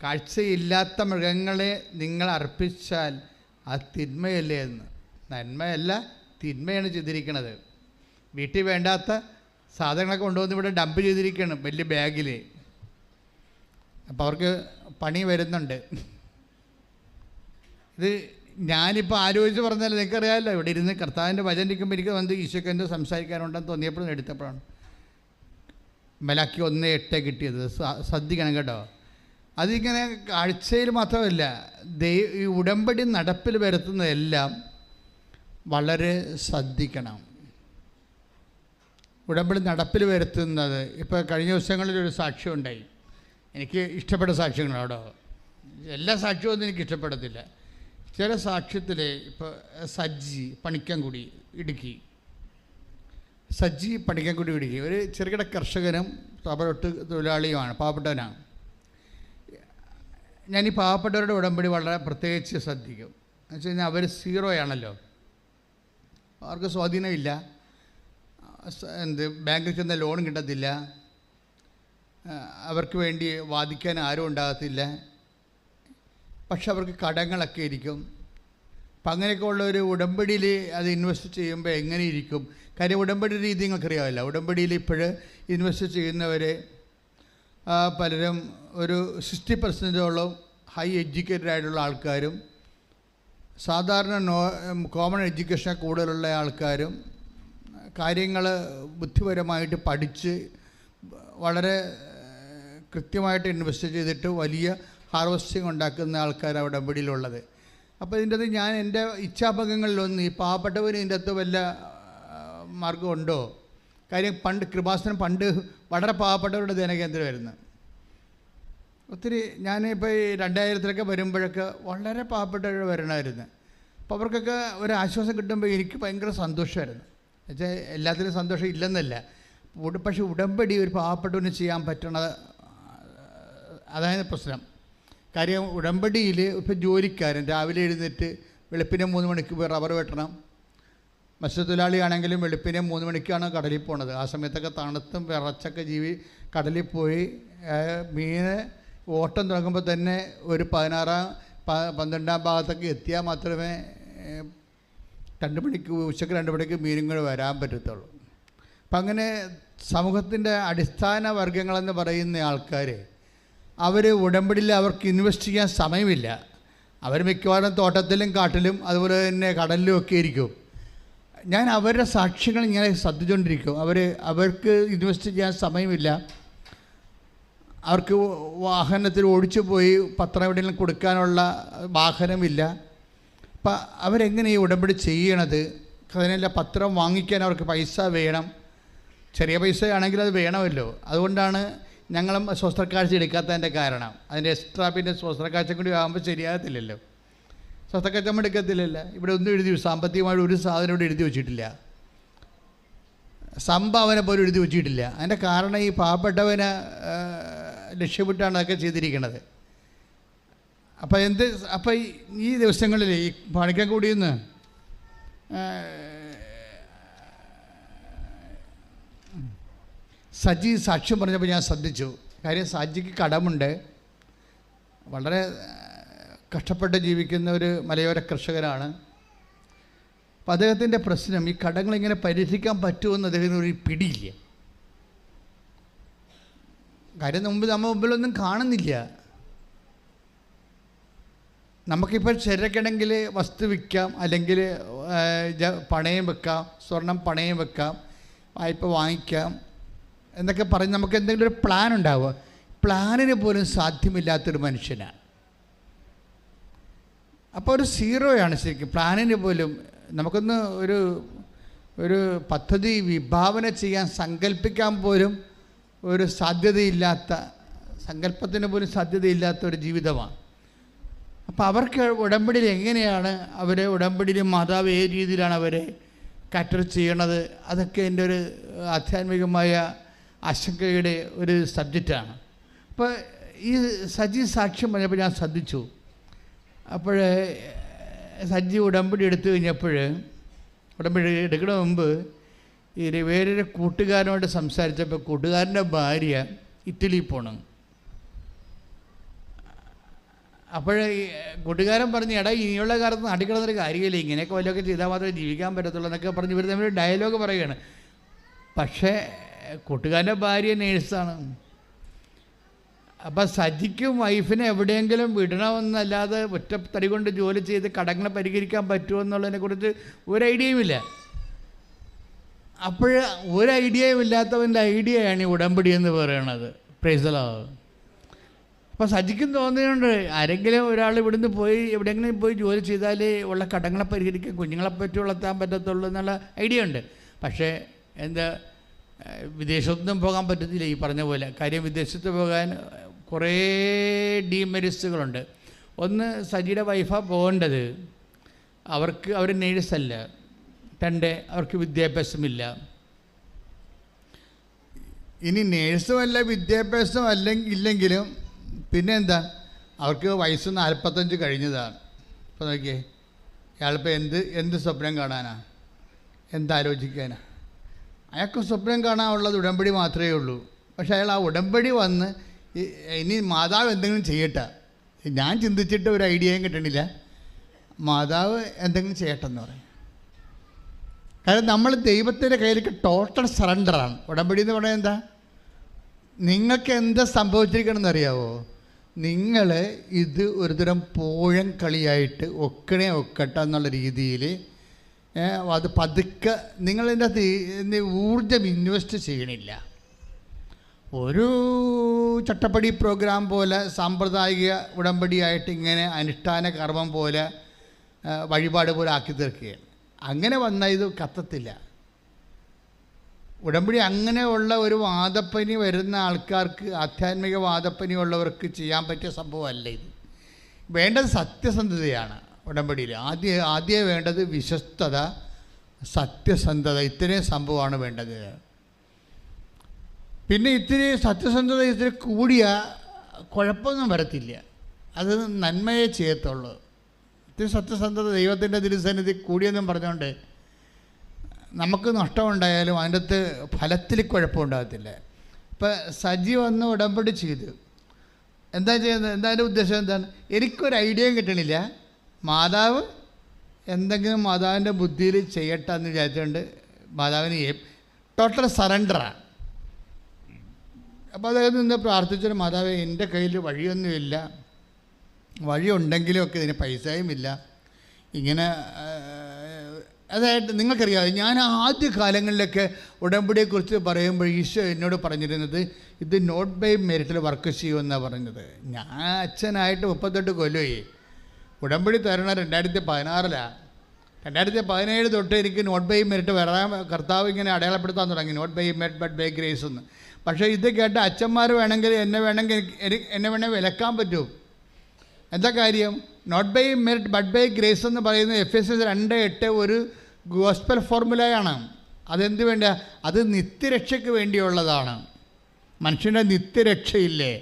കാഴ്ചയില്ലാത്ത മൃഗങ്ങളെ നിങ്ങൾ അർപ്പിച്ചാൽ അത് തിന്മയല്ലേ എന്ന്. നന്മയല്ല, തിന്മയാണ് ചെയ്തിരിക്കുന്നത്. വീട്ടിൽ വേണ്ടാത്ത സാധനങ്ങളൊക്കെ കൊണ്ടുവന്ന് ഇവിടെ ഡംപ് ചെയ്തിരിക്കുകയാണ് വലിയ ബാഗിൽ. അപ്പോൾ അവർക്ക് പണി വരുന്നുണ്ട്. ഇത് ഞാനിപ്പോൾ ആലോചിച്ച് പറഞ്ഞാൽ നിങ്ങൾക്കറിയാമല്ലോ, ഇവിടെ ഇരുന്ന് കർത്താവിൻ്റെ വചനം ഇരിക്കുമ്പോൾ എനിക്ക് വന്ന് ഈശോയ്ക്ക് എന്തോ സംസാരിക്കാനുണ്ടെന്ന് തോന്നിയപ്പോഴും എടുത്തപ്പോഴാണ് മലാക്കി 1:8 കിട്ടിയത്. ശ്രദ്ധിക്കണം കേട്ടോ. അതിങ്ങനെ കാഴ്ചയിൽ മാത്രമല്ല, ഈ ഉടമ്പടി നടപ്പിൽ വരുത്തുന്നതെല്ലാം വളരെ ശ്രദ്ധിക്കണം. ഉടമ്പടി നടപ്പിൽ വരുത്തുന്നത്, ഇപ്പോൾ കഴിഞ്ഞ ദിവസങ്ങളിലൊരു സാക്ഷ്യം ഉണ്ടായി. എനിക്ക് ഇഷ്ടപ്പെട്ട സാക്ഷ്യങ്ങളാണോ? എല്ലാ സാക്ഷ്യമൊന്നും എനിക്ക് ഇഷ്ടപ്പെടത്തില്ല. ചില സാക്ഷ്യത്തിൽ ഇപ്പോൾ സജ്ജി പണിക്കൻകുടി ഇടുക്കി ഒരു ചെറുകിട കർഷകനും റബ്ബറൊട്ട് തൊഴിലാളിയുമാണ്, പാവപ്പെട്ടവനാണ്. ഞാൻ ഈ പാവപ്പെട്ടവരുടെ ഉടമ്പടി വളരെ പ്രത്യേകിച്ച് ശ്രദ്ധിക്കും. എന്ന് വെച്ച് കഴിഞ്ഞാൽ അവർ സീറോയാണല്ലോ, അവർക്ക് സ്വാധീനമില്ല, ബാങ്കിൽ ചെന്ന ലോൺ കിട്ടത്തില്ല, അവർക്ക് വേണ്ടി വാദിക്കാൻ ആരും ഉണ്ടാകത്തില്ല, പക്ഷെ അവർക്ക് കടങ്ങളൊക്കെ ഇരിക്കും. അപ്പം അങ്ങനെയൊക്കെ ഉള്ള ഒരു ഉടമ്പടിയിൽ അത് ഇൻവെസ്റ്റ് ചെയ്യുമ്പോൾ എങ്ങനെ ഇരിക്കും? കാര്യം ഉടമ്പടി രീതി നിങ്ങൾക്കറിയാമല്ലോ. ഉടമ്പടിയിൽ ഇപ്പോഴ് ഇൻവെസ്റ്റ് ചെയ്യുന്നവർ പലരും ഒരു 60% ഹൈ എഡ്യൂക്കേറ്റഡ് ആയിട്ടുള്ള ആൾക്കാരും സാധാരണ കോമൺ എഡ്യൂക്കേഷൻ കൂടുതലുള്ള ആൾക്കാരും കാര്യങ്ങൾ ബുദ്ധിപരമായിട്ട് പഠിച്ച് വളരെ കൃത്യമായിട്ട് ഇൻവെസ്റ്റ് ചെയ്തിട്ട് വലിയ ഹാർവസ്റ്റിംഗ് ഉണ്ടാക്കുന്ന ആൾക്കാർ അവിടെ ഉടമ്പടിയിലുള്ളത്. അപ്പോൾ ഇതിൻ്റെ അത് ഞാൻ എൻ്റെ ഇച്ഛാഭംഗങ്ങളിലൊന്നും ഈ പാവപ്പെട്ടവന് ഇതിൻ്റെ അകത്ത് വല്ല മാർഗമുണ്ടോ? കാര്യം കൃപാസനം പണ്ട് വളരെ പാവപ്പെട്ടവരുടെ ധ്യാനകേന്ദ്രമായിരുന്നു. ഒത്തിരി ഞാനിപ്പോൾ ഈ 2000-ലൊക്കെ വരുമ്പോഴൊക്കെ വളരെ പാവപ്പെട്ടവർ വരണമായിരുന്നു. അപ്പോൾ അവർക്കൊക്കെ ഒരു ആശ്വാസം കിട്ടുമ്പോൾ എനിക്ക് ഭയങ്കര സന്തോഷമായിരുന്നു. എന്നുവെച്ചാൽ എല്ലാത്തിനും സന്തോഷം ഇല്ലെന്നല്ല, പക്ഷേ ഉടമ്പടി ഒരു പാവപ്പെട്ടവന് ചെയ്യാൻ പറ്റണത് അതായത് പ്രശ്നം. കാര്യം ഉടമ്പടിയിൽ ഇപ്പോൾ ജോലിക്കാരൻ രാവിലെ എഴുന്നേറ്റ് വെളുപ്പിനെ 3 മണിക്ക് പോയി റബ്ബർ വെട്ടണം. മത്സ്യത്തൊഴിലാളിയാണെങ്കിലും വെളുപ്പിനെ 3 മണിക്കാണ് കടലിൽ പോണത്. ആ സമയത്തൊക്കെ തണുത്തും വിറച്ചൊക്കെ കടലിൽ പോയി മീന് ഓട്ടം തുടങ്ങുമ്പോൾ തന്നെ ഒരു 12-ാം ഭാഗത്തൊക്കെ എത്തിയാൽ മാത്രമേ 2 മണിക്ക് ഉച്ചയ്ക്ക് 2 മണിക്ക് മീനുകൾ വരാൻ പറ്റത്തുള്ളൂ. അപ്പം അങ്ങനെ സമൂഹത്തിൻ്റെ അടിസ്ഥാന വർഗങ്ങളെന്ന് പറയുന്ന ആൾക്കാർ അവർ ഉടമ്പടിയിൽ അവർക്ക് ഇൻവെസ്റ്റ് ചെയ്യാൻ സമയമില്ല. അവർ മിക്കവാറും തോട്ടത്തിലും കാട്ടിലും അതുപോലെ തന്നെ കടലിലും ഒക്കെ ഇരിക്കും. ഞാൻ അവരുടെ സാക്ഷ്യങ്ങൾ ഇങ്ങനെ ശ്രദ്ധിച്ചുകൊണ്ടിരിക്കും. അവർക്ക് ഇൻവെസ്റ്റ് ചെയ്യാൻ സമയമില്ല, അവർക്ക് വാഹനത്തിൽ ഓടിച്ചു പോയി പത്രം എവിടെയെങ്കിലും കൊടുക്കാനുള്ള വാഹനമില്ല. അപ്പം അവരെങ്ങനെ ഈ ഉടമ്പടി ചെയ്യണത്? അതിനെല്ലാം പത്രം വാങ്ങിക്കാൻ അവർക്ക് പൈസ വേണം. ചെറിയ പൈസയാണെങ്കിൽ അത് വേണമല്ലോ. അതുകൊണ്ടാണ് ഞങ്ങളും സ്വസ്ത്രക്കാഴ്ച എടുക്കാത്തതിൻ്റെ കാരണം. അതിൻ്റെ എക്സ്ട്രാ പിന്നെ സ്വസ്ത്രക്കാഴ്ച കൂടി ആകുമ്പോൾ ശരിയാകത്തില്ലല്ലോ. സ്വസ്ത്രക്കാഴ്ച നമ്മൾ എടുക്കത്തില്ലല്ലോ. ഇവിടെ ഒന്നും സാമ്പത്തികമായിട്ട് ഒരു സാധനം ഇവിടെ എഴുതി വെച്ചിട്ടില്ല, സംഭാവന പോലും എഴുതി വെച്ചിട്ടില്ല. അതിൻ്റെ കാരണം ഈ പാവപ്പെട്ടവനെ ലക്ഷ്യമിട്ടാണ് അതൊക്കെ ചെയ്തിരിക്കുന്നത്. അപ്പം ഈ ദിവസങ്ങളിൽ ഈ പണിക്കൻകുടിയിൽ നിന്ന് സജി സാക്ഷ്യം പറഞ്ഞപ്പോൾ ഞാൻ ശ്രദ്ധിച്ചു. കാര്യം സജിക്ക് കടമുണ്ട്, വളരെ കഷ്ടപ്പെട്ട് ജീവിക്കുന്ന ഒരു മലയോര കർഷകനാണ്. അപ്പം അദ്ദേഹത്തിൻ്റെ പ്രശ്നം ഈ കടങ്ങളിങ്ങനെ പരിഹരിക്കാൻ പറ്റുമെന്ന് അദ്ദേഹത്തിന് ഒരു പിടിയില്ല. കാര്യം നമ്മൾ മുമ്പിലൊന്നും കാണുന്നില്ല. നമുക്കിപ്പോൾ ചിരക്കണമെങ്കിൽ വസ്തു വിൽക്കാം, അല്ലെങ്കിൽ പണയം വെക്കാം, സ്വർണം പണയം വെക്കാം, വായ്പ വാങ്ങിക്കാം എന്നൊക്കെ പറഞ്ഞ് നമുക്ക് എന്തെങ്കിലും ഒരു പ്ലാൻ ഉണ്ടാവുക. പ്ലാനിന് പോലും സാധ്യമില്ലാത്തൊരു മനുഷ്യനാണ്. അപ്പോൾ ഒരു സീറോയാണ് ശരിക്കും. പ്ലാനിന് പോലും നമുക്കൊന്ന് ഒരു പദ്ധതി വിഭാവന ചെയ്യാൻ സങ്കല്പിക്കാൻ പോലും ഒരു സാധ്യതയില്ലാത്ത, സങ്കല്പത്തിന് പോലും സാധ്യതയില്ലാത്ത ഒരു ജീവിതമാണ്. അപ്പോൾ അവർക്ക് ഉടമ്പടിയിൽ എങ്ങനെയാണ് ഉടമ്പടിയിൽ മാതാവ് ഏത് രീതിയിലാണ് അവരെ കാറ്റർ ചെയ്യണത്, അതൊക്കെ എൻ്റെ ഒരു ആധ്യാത്മികമായ ആശങ്കയുടെ ഒരു സബ്ജക്റ്റാണ്. അപ്പോൾ ഈ സജി സാക്ഷ്യം പറഞ്ഞപ്പോൾ ഞാൻ ശ്രദ്ധിച്ചു. അപ്പോൾ സജി ഉടമ്പടി എടുത്തു കഴിഞ്ഞപ്പോൾ, ഉടമ്പടി എടുക്കണ മുമ്പ് ഈ വേറൊരു കൂട്ടുകാരനോട് സംസാരിച്ചപ്പോൾ കൂട്ടുകാരൻ്റെ ഭാര്യ ഇറ്റലിയിൽ പോകണം. അപ്പോൾ കൂട്ടുകാരൻ പറഞ്ഞു, എടാ ഇനിയുള്ള കാലത്ത് നാട്ടിക്കിടന്നൊരു കാര്യമില്ല, ഇങ്ങനെയൊക്കെ വല്ലതൊക്കെ ചെയ്താൽ മാത്രമേ ജീവിക്കാൻ പറ്റത്തുള്ളൂ എന്നൊക്കെ പറഞ്ഞ് ഇവർ തമ്മിൽ ഡയലോഗ് പറയുകയാണ്. പക്ഷേ കൂട്ടുകാരൻ്റെ ഭാര്യ നേഴ്സാണ്. അപ്പം സജിക്കും വൈഫിനെ എവിടെയെങ്കിലും വിടണമെന്നല്ലാതെ ഒറ്റത്തടി കൊണ്ട് ജോലി ചെയ്ത് കടങ്ങളെ പരിഹരിക്കാൻ പറ്റുമോ എന്നുള്ളതിനെക്കുറിച്ച് ഒരു ഐഡിയയുമില്ല. അപ്പോൾ ഒരു ഐഡിയയും ഇല്ലാത്തവൻ്റെ ഐഡിയയാണ് ഈ ഉടമ്പടി എന്ന് പറയണത്. Price the Lord. അപ്പോൾ സജിക്കും തോന്നിയുണ്ട് ആരെങ്കിലും ഒരാൾ ഇവിടുന്ന് പോയി എവിടെയെങ്കിലും പോയി ജോലി ചെയ്താൽ ഉള്ള കടങ്ങളെ പരിഹരിക്കാൻ കുഞ്ഞുങ്ങളെ പറ്റി വളർത്താൻ പറ്റത്തുള്ളൂ എന്നുള്ള ഐഡിയ ഉണ്ട്. പക്ഷേ എന്താ വിദേശത്തൊന്നും പോകാൻ പറ്റത്തില്ല ഈ പറഞ്ഞ പോലെ. കാര്യം വിദേശത്ത് പോകാൻ കുറേ ഡീമെരിറ്റ്സുകളുണ്ട്. ഒന്ന്, സജിയുടെ വൈഫാണ് പോകേണ്ടത്, അവർ നേഴ്സല്ല. രണ്ട്, അവർക്ക് വിദ്യാഭ്യാസമില്ല. ഇനി നേഴ്സുമല്ല വിദ്യാഭ്യാസം ഇല്ലെങ്കിലും പിന്നെ എന്താ, അവർക്ക് വയസ്സ് 45 കഴിഞ്ഞതാണ്. ഇപ്പോൾ നോക്കിയേ, അയാളിപ്പോൾ എന്ത് സ്വപ്നം കാണാനാ, എന്താലോചിക്കാനാ? അയാൾക്ക് സ്വപ്നം കാണാനുള്ളത് ഉടമ്പടി മാത്രമേ ഉള്ളൂ. പക്ഷേ അയാൾ ആ ഉടമ്പടി വന്ന് ഇനി മാതാവ് എന്തെങ്കിലും ചെയ്യട്ടെ, ഞാൻ ചിന്തിച്ചിട്ട് ഒരു ഐഡിയയും കിട്ടണില്ല, മാതാവ് എന്തെങ്കിലും ചെയ്യട്ടെന്ന് പറയും. കാരണം നമ്മൾ ദൈവത്തിൻ്റെ കയ്യിലേക്ക് ടോട്ടൽ സറണ്ടറാണ്. ഉടമ്പടി എന്ന് പറയുന്നത് എന്താ? നിങ്ങൾക്ക് എന്താ സംഭവിച്ചിരിക്കണമെന്ന് അറിയാവോ? നിങ്ങൾ ഇത് ഒരുതരം പോഴൻ കളിയായിട്ട് ഒക്കട്ടെ എന്നുള്ള രീതിയിൽ അത് പതുക്കെ നിങ്ങളതിൻ്റെ അകത്ത് ഊർജം ഇൻവെസ്റ്റ് ചെയ്യണില്ല. ഒരു ചട്ടപ്പടി പ്രോഗ്രാം പോലെ സാമ്പ്രദായിക ഉടമ്പടിയായിട്ട് ഇങ്ങനെ അനുഷ്ഠാന കർമ്മം പോലെ വഴിപാട് പോലെ ആക്കി തീർക്കുകയാണ്. അങ്ങനെ വന്നാൽ ഇത് കത്തത്തില്ല. ഉടമ്പടി അങ്ങനെയുള്ള ഒരു വാദപ്പനി വരുന്ന ആൾക്കാർക്ക്, ആധ്യാത്മിക വാദപ്പനി ഉള്ളവർക്ക് ചെയ്യാൻ പറ്റിയ സംഭവമല്ല ഇത്. വേണ്ടത് സത്യസന്ധതയാണ്. ഉടമ്പടിയിൽ ആദ്യം വേണ്ടത് വിശ്വസ്തത, സത്യസന്ധത, ഇത്രയും സംഭവമാണ് വേണ്ടത്. പിന്നെ ഇത്തിരി സത്യസന്ധത ഇത്തിരി കൂടിയ കുഴപ്പമൊന്നും വരത്തില്ല, അത് നന്മയെ ചെയ്യത്തുള്ളൂ. ഇത്തിരി സത്യസന്ധത ദൈവത്തിൻ്റെ തിരുസന്നിധി കൂടിയെന്നും പറഞ്ഞുകൊണ്ട് നമുക്ക് നഷ്ടമുണ്ടായാലും അതിൻ്റെ അകത്ത് ഫലത്തിൽ കുഴപ്പമുണ്ടാകത്തില്ല. ഇപ്പം സജി വന്ന് ഉടമ്പടി ചെയ്തു, എന്താ ചെയ്യുന്നത്? എന്തായാലും ഉദ്ദേശം എന്താണ്? എനിക്കൊരു ഐഡിയയും കിട്ടണില്ല, മാതാവ് എന്തെങ്കിലും മാതാവിൻ്റെ ബുദ്ധിയിൽ ചെയ്യട്ടെ എന്ന് വിചാരിച്ചുകൊണ്ട് മാതാവിന് ടോട്ടൽ സറണ്ടറാണ്. അപ്പോൾ അതായത് നിന്ന് പ്രാർത്ഥിച്ചൊരു മാതാവ്, എൻ്റെ കയ്യിൽ വഴിയൊന്നുമില്ല, വഴിയുണ്ടെങ്കിലും ഒക്കെ ഇതിന് പൈസയും ഇല്ല, ഇങ്ങനെ അതായത് നിങ്ങൾക്കറിയാതെ ഞാൻ ആദ്യ കാലങ്ങളിലൊക്കെ ഉടമ്പടിയെക്കുറിച്ച് പറയുമ്പോൾ ഈശോ എന്നോട് പറഞ്ഞിരുന്നത് ഇത് നോട്ട് ബൈ മെറിറ്റിൽ വർക്ക് ചെയ്യുമെന്നാണ് പറഞ്ഞത്. ഞാൻ അച്ഛനായിട്ട് 38 കൊല്ലമായി. ഉടമ്പടി തരണ 2016. 2017 തൊട്ട് എനിക്ക് നോട്ട് ബൈ മെറിറ്റ് വരാൻ കർത്താവ് ഇങ്ങനെ അടയാളപ്പെടുത്താൻ തുടങ്ങി, not by merit but by grace എന്ന്. പക്ഷേ ഇത് കേട്ട അച്ഛന്മാർ വേണമെങ്കിൽ എന്നെ വേണമെങ്കിൽ വിലക്കാൻ പറ്റും. എന്താ കാര്യം? Not by merit but by grace എന്ന് പറയുന്നത് Ephesians 2:8 ഒരു ഗോസ്പൽ ഫോർമുലയാണ്. അതെന്ത് വേണ്ട? അത് നിത്യരക്ഷയ്ക്ക് വേണ്ടിയുള്ളതാണ്. മനുഷ്യൻ്റെ നിത്യരക്ഷയില്ലേ,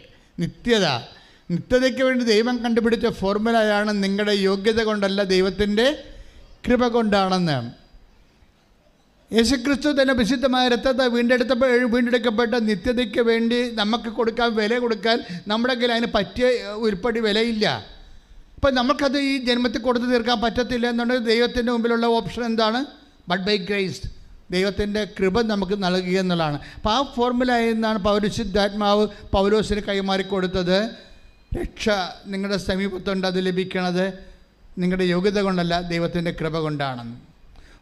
നിത്യതയ്ക്ക് വേണ്ടി ദൈവം കണ്ടുപിടിച്ച ഫോർമുലയാണ്. നിങ്ങളുടെ യോഗ്യത കൊണ്ടല്ല, ദൈവത്തിൻ്റെ കൃപ കൊണ്ടാണെന്ന്. യേശുക്രിസ്തു തന്നെ വിശുദ്ധമായ രക്തത്തെ വീണ്ടെടുക്കപ്പെട്ട നിത്യതയ്ക്ക് വേണ്ടി നമുക്ക് വില കൊടുക്കാൻ നമ്മുടെ കയ്യിൽ അതിന് പറ്റിയ ഉരുപ്പടി വിലയില്ല. അപ്പം നമുക്കത് ഈ ജന്മത്തിൽ കൊടുത്തു തീർക്കാൻ പറ്റത്തില്ല എന്നുണ്ടെങ്കിൽ ദൈവത്തിൻ്റെ മുമ്പിലുള്ള ഓപ്ഷൻ എന്താണ്? ബട്ട് ബൈ ഗ്രേസ്, ദൈവത്തിൻ്റെ കൃപ നമുക്ക് നൽകുക എന്നുള്ളതാണ്. അപ്പോൾ ആ ഫോർമുലയിൽ നിന്നാണ് പരിശുദ്ധാത്മാവ് പൗലോസിന് കൈമാറിക്കൊടുത്തത്. രക്ഷ നിങ്ങളുടെ സമീപത്തുണ്ട്, അത് ലഭിക്കണത് നിങ്ങളുടെ യോഗ്യത കൊണ്ടല്ല, ദൈവത്തിൻ്റെ കൃപ കൊണ്ടാണെന്ന്.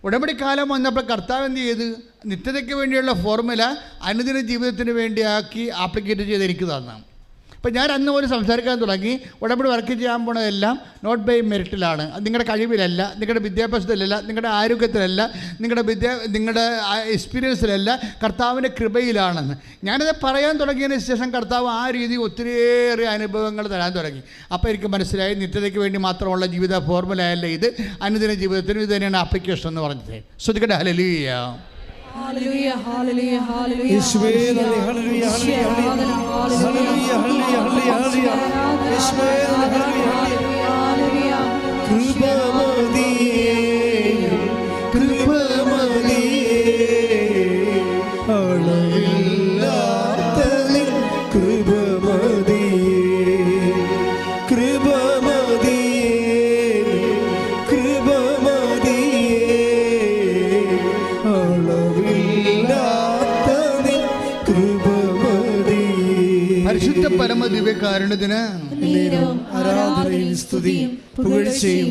ഉടമ്പടി കാലം വന്നപ്പോൾ കർത്താവ് എന്ത് ചെയ്ത്? നിത്യതയ്ക്ക് വേണ്ടിയുള്ള ഫോർമുല അനുദിന ജീവിതത്തിന് വേണ്ടിയാക്കി ആപ്ലിക്കേറ്റ് ചെയ്ത് എനിക്ക് തന്നു. അപ്പോൾ ഞാൻ അന്ന് പോലും സംസാരിക്കാൻ തുടങ്ങി. ഉടമ്പടി വർക്ക് ചെയ്യാൻ പോണതെല്ലാം നോട്ട് ബൈ മെറിറ്റിലാണ്. നിങ്ങളുടെ കഴിവിലല്ല, നിങ്ങളുടെ വിദ്യാഭ്യാസത്തിലല്ല, നിങ്ങളുടെ ആരോഗ്യത്തിലല്ല, നിങ്ങളുടെ എക്സ്പീരിയൻസിലല്ല, കർത്താവിൻ്റെ കൃപയിലാണെന്ന്. ഞാനത് പറയാൻ തുടങ്ങിയതിന് ശേഷം കർത്താവ് ആ രീതി ഒത്തിരിയേറെ അനുഭവങ്ങൾ തരാൻ തുടങ്ങി. അപ്പോൾ എനിക്ക് മനസ്സിലായി, നിത്യതയ്ക്ക് വേണ്ടി മാത്രമുള്ള ജീവിത ഫോർമുലയല്ല ഇത്, അനുദിന ജീവിതത്തിനും ഇത് തന്നെയാണ് ആപ്ലിക്കേഷൻ എന്ന് പറഞ്ഞത്. ശ്രദ്ധിക്കട്ടെ. ഹല്ലേലൂയ. Hallelujah, hallelujah, hallelujah. യേശുവേ നന്ദി. Hallelujah, hallelujah, hallelujah, hallelujah, hallelujah. യേശുവേ നന്ദി. ഹല്ലേലൂയ. കൃപമതിയേ, കൃപമതിയേ, അളവില്ലാത്ത നിൻ കൃപമതിയേ, കൃപമതിയേ, കൃപമതിയേ, പരിശുദ്ധ പരമ ദിവ്യകാരുണ്യത്തിന് ആരാധനയും സ്തുതിയും പുകഴ്ചയും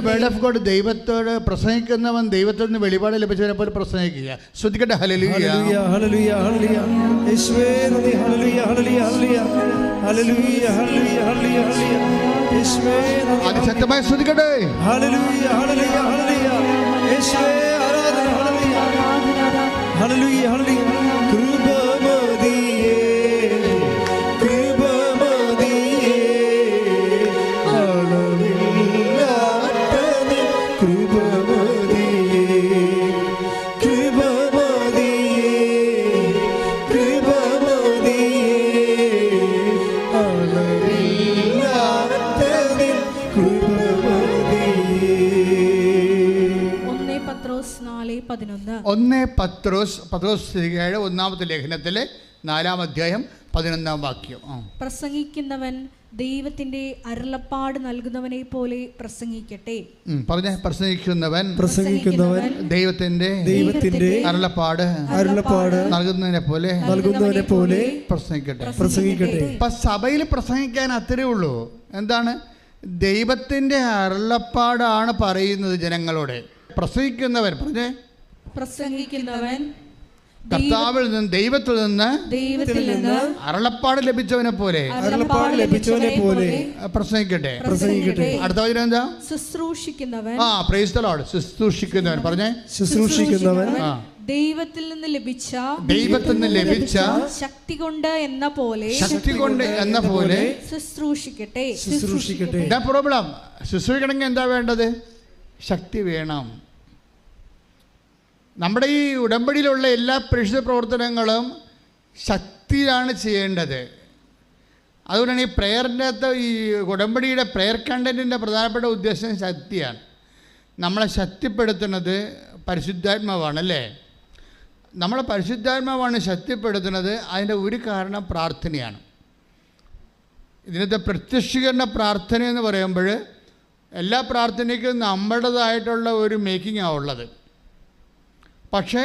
വേർഡ് ഓഫ് ഗോഡ്. ദൈവത്തോട് പ്രസംഗിക്കുന്നവൻ ദൈവത്തിൽ നിന്ന് വെളിപാട് ലഭിച്ചവരെ പോലെ പ്രസംഗിക്കുക. ശ്രദ്ധിക്കട്ടെ. Hallelujah, hallelujah, hallelujah, hallelujah. യേശുവേ നന്ദി. Hallelujah, hallelujah, hallelujah. Hallelujah hallelujah hallelujah hallelujah യേശുവേ അതിശക്തമായി സ്തുതിക്കട്ടെ. ഹല്ലേലൂയ ഹല്ലേലൂയ ഹല്ലേലൂയ യേശുവേ ആരാധന ഹല്ലേലൂയ ഹല്ലേലൂയ ഹല്ലേലൂയ കൃപമതിയേ കൃപമതിയേ അളവില്ലാത്ത നിൻ കൃപമതിയേ കൃപമതിയേ കൃപമതിയേ അളവില്ലാത്ത നിൻ കൃപമതിയേ. 1 പത്രോസ് 4:11. 1 പത്രോസ് 1 ലേഖനത്തിലെ 4 അധ്യായം 11 വാക്യം. പ്രസംഗിക്കുന്നവൻ ദൈവത്തിന്റെ അരുളപ്പാട് നൽകുന്നവനെ പോലെ പ്രസംഗിക്കട്ടെ. പറഞ്ഞ പ്രസംഗിക്കുന്നവൻ ദൈവത്തിന്റെ അരുളപ്പാട് നൽകുന്നതിനെ പോലെ പ്രസംഗിക്കട്ടെ. ഇപ്പൊ സഭയിൽ പ്രസംഗിക്കാൻ അത്രേ ഉള്ളൂ. എന്താണ്? ദൈവത്തിന്റെ അരുളപ്പാടാണ് പറയുന്നത് ജനങ്ങളോട്. പ്രസംഗിക്കുന്നവൻ കർത്താവിൽ നിന്ന് ദൈവത്തിൽ നിന്ന് അരുളപ്പാട് ലഭിച്ചവനെ പോലെ പ്രസംഗിക്കട്ടെ. അടുത്ത വചനം എന്താ? ശുശ്രൂഷിക്കുന്നവൻ. Praise the Lord. ശുശ്രൂഷിക്കുന്നവൻ പറഞ്ഞേ. ശുശ്രൂഷിക്കുന്നവൻ ദൈവത്തിൽ നിന്ന് ലഭിച്ച ശക്തി കൊണ്ട് എന്ന പോലെ ശുശ്രൂഷിക്കട്ടെ. എന്താ പ്രോബ്ലം? ശുശ്രൂഷിക്കണമെങ്കിൽ എന്താ വേണ്ടത്? ശക്തി വേണം. നമ്മുടെ ഈ ഉടമ്പടിയിലുള്ള എല്ലാ പരിശുദ്ധ പ്രവർത്തനങ്ങളും ശക്തിയിലാണ് ചെയ്യേണ്ടത്. അതുകൊണ്ടാണ് ഈ പ്രേയറിൻ്റെ അകത്ത് ഈ ഉടമ്പടിയുടെ പ്രേയർ കണ്ടൻറ്റിൻ്റെ പ്രധാനപ്പെട്ട ഉദ്ദേശം ശക്തിയാണ്. നമ്മളെ ശക്തിപ്പെടുത്തുന്നത് പരിശുദ്ധാത്മാവാണ് അല്ലേ? നമ്മളെ പരിശുദ്ധാത്മാവാണ് ശക്തിപ്പെടുത്തുന്നത്. അതിൻ്റെ ഒരു കാരണം പ്രാർത്ഥനയാണ്. ഇതിനകത്ത് പ്രത്യക്ഷീകരണ പ്രാർത്ഥന എന്ന് പറയുമ്പോൾ എല്ലാ പ്രാർത്ഥനയ്ക്കും നമ്മുടേതായിട്ടുള്ള ഒരു മേക്കിങ്ങാണ് ഉള്ളത്. പക്ഷേ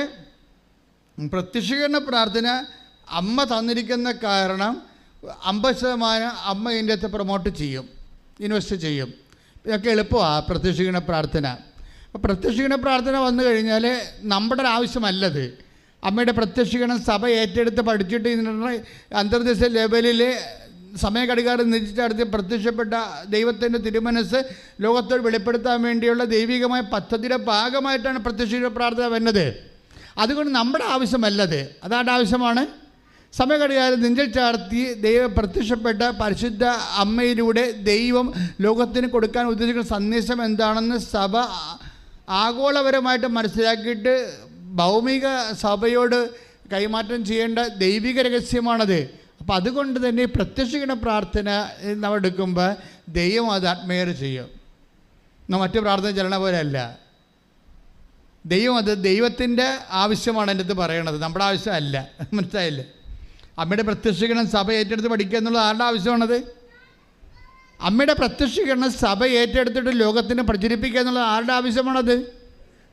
പ്രത്യക്ഷീകരണ പ്രാർത്ഥന അമ്മ തന്നിരിക്കുന്ന കാരണം 50% അമ്മ ഇതിൻ്റെ അകത്ത് പ്രൊമോട്ട് ചെയ്യും, ഇൻവെസ്റ്റ് ചെയ്യും. ഇതൊക്കെ എളുപ്പമാണ് പ്രത്യക്ഷീകരണ പ്രാർത്ഥന. അപ്പോൾ പ്രത്യക്ഷീകരണ പ്രാർത്ഥന വന്നു കഴിഞ്ഞാൽ നമ്മുടെ ഒരു ആവശ്യമല്ലത്. അമ്മയുടെ പ്രത്യക്ഷീകരണം സഭ ഏറ്റെടുത്ത് പഠിച്ചിട്ട് ഇതിനുള്ള അന്തർദേശ ലെവലിൽ സമയഘടികാരം നിശ്ചയിച്ചടുത്ത് പ്രത്യക്ഷപ്പെട്ട ദൈവത്തിൻ്റെ തിരുമനസ് ലോകത്തോട് വെളിപ്പെടുത്താൻ വേണ്ടിയുള്ള ദൈവികമായ പദ്ധതിയുടെ ഭാഗമായിട്ടാണ് പ്രത്യക്ഷീകരണ പ്രാർത്ഥന വരുന്നത്. അതുകൊണ്ട് നമ്മുടെ ആവശ്യമല്ലത്, അതാണ്ട് ആവശ്യമാണ്. സമയഘടികാരം നെഞ്ചിൽ ചാർത്തി പ്രത്യക്ഷപ്പെട്ട പരിശുദ്ധ അമ്മയിലൂടെ ദൈവം ലോകത്തിന് കൊടുക്കാൻ ഉദ്ദേശിക്കുന്ന സന്ദേശം എന്താണെന്ന് സഭ ആഗോളപരമായിട്ട് മനസ്സിലാക്കിയിട്ട് ഭൗമിക സഭയോട് കൈമാറ്റം ചെയ്യേണ്ട ദൈവിക രഹസ്യമാണത്. അപ്പം അതുകൊണ്ട് തന്നെ പ്രത്യക്ഷീകരണ പ്രാർത്ഥന നമ്മൾ എടുക്കുമ്പോൾ ദൈവം അത് അഡ്മയർ ചെയ്യും. മറ്റു പ്രാർത്ഥന ചലന പോലെ അല്ല. ദൈവത്തിൻ്റെ ആവശ്യമാണ് എൻ്റെ അടുത്ത് പറയണത്, നമ്മുടെ ആവശ്യമല്ല. മനസ്സിലായില്ലേ? അമ്മയുടെ പ്രത്യക്ഷീകരണം സഭ ഏറ്റെടുത്ത് പഠിക്കുക എന്നുള്ളത് ആരുടെ ആവശ്യമാണത്? അമ്മയുടെ പ്രത്യക്ഷീകരണം സഭ ഏറ്റെടുത്തിട്ട് ലോകത്തിന് പ്രചരിപ്പിക്കുക എന്നുള്ളത് ആരുടെ ആവശ്യമാണത്?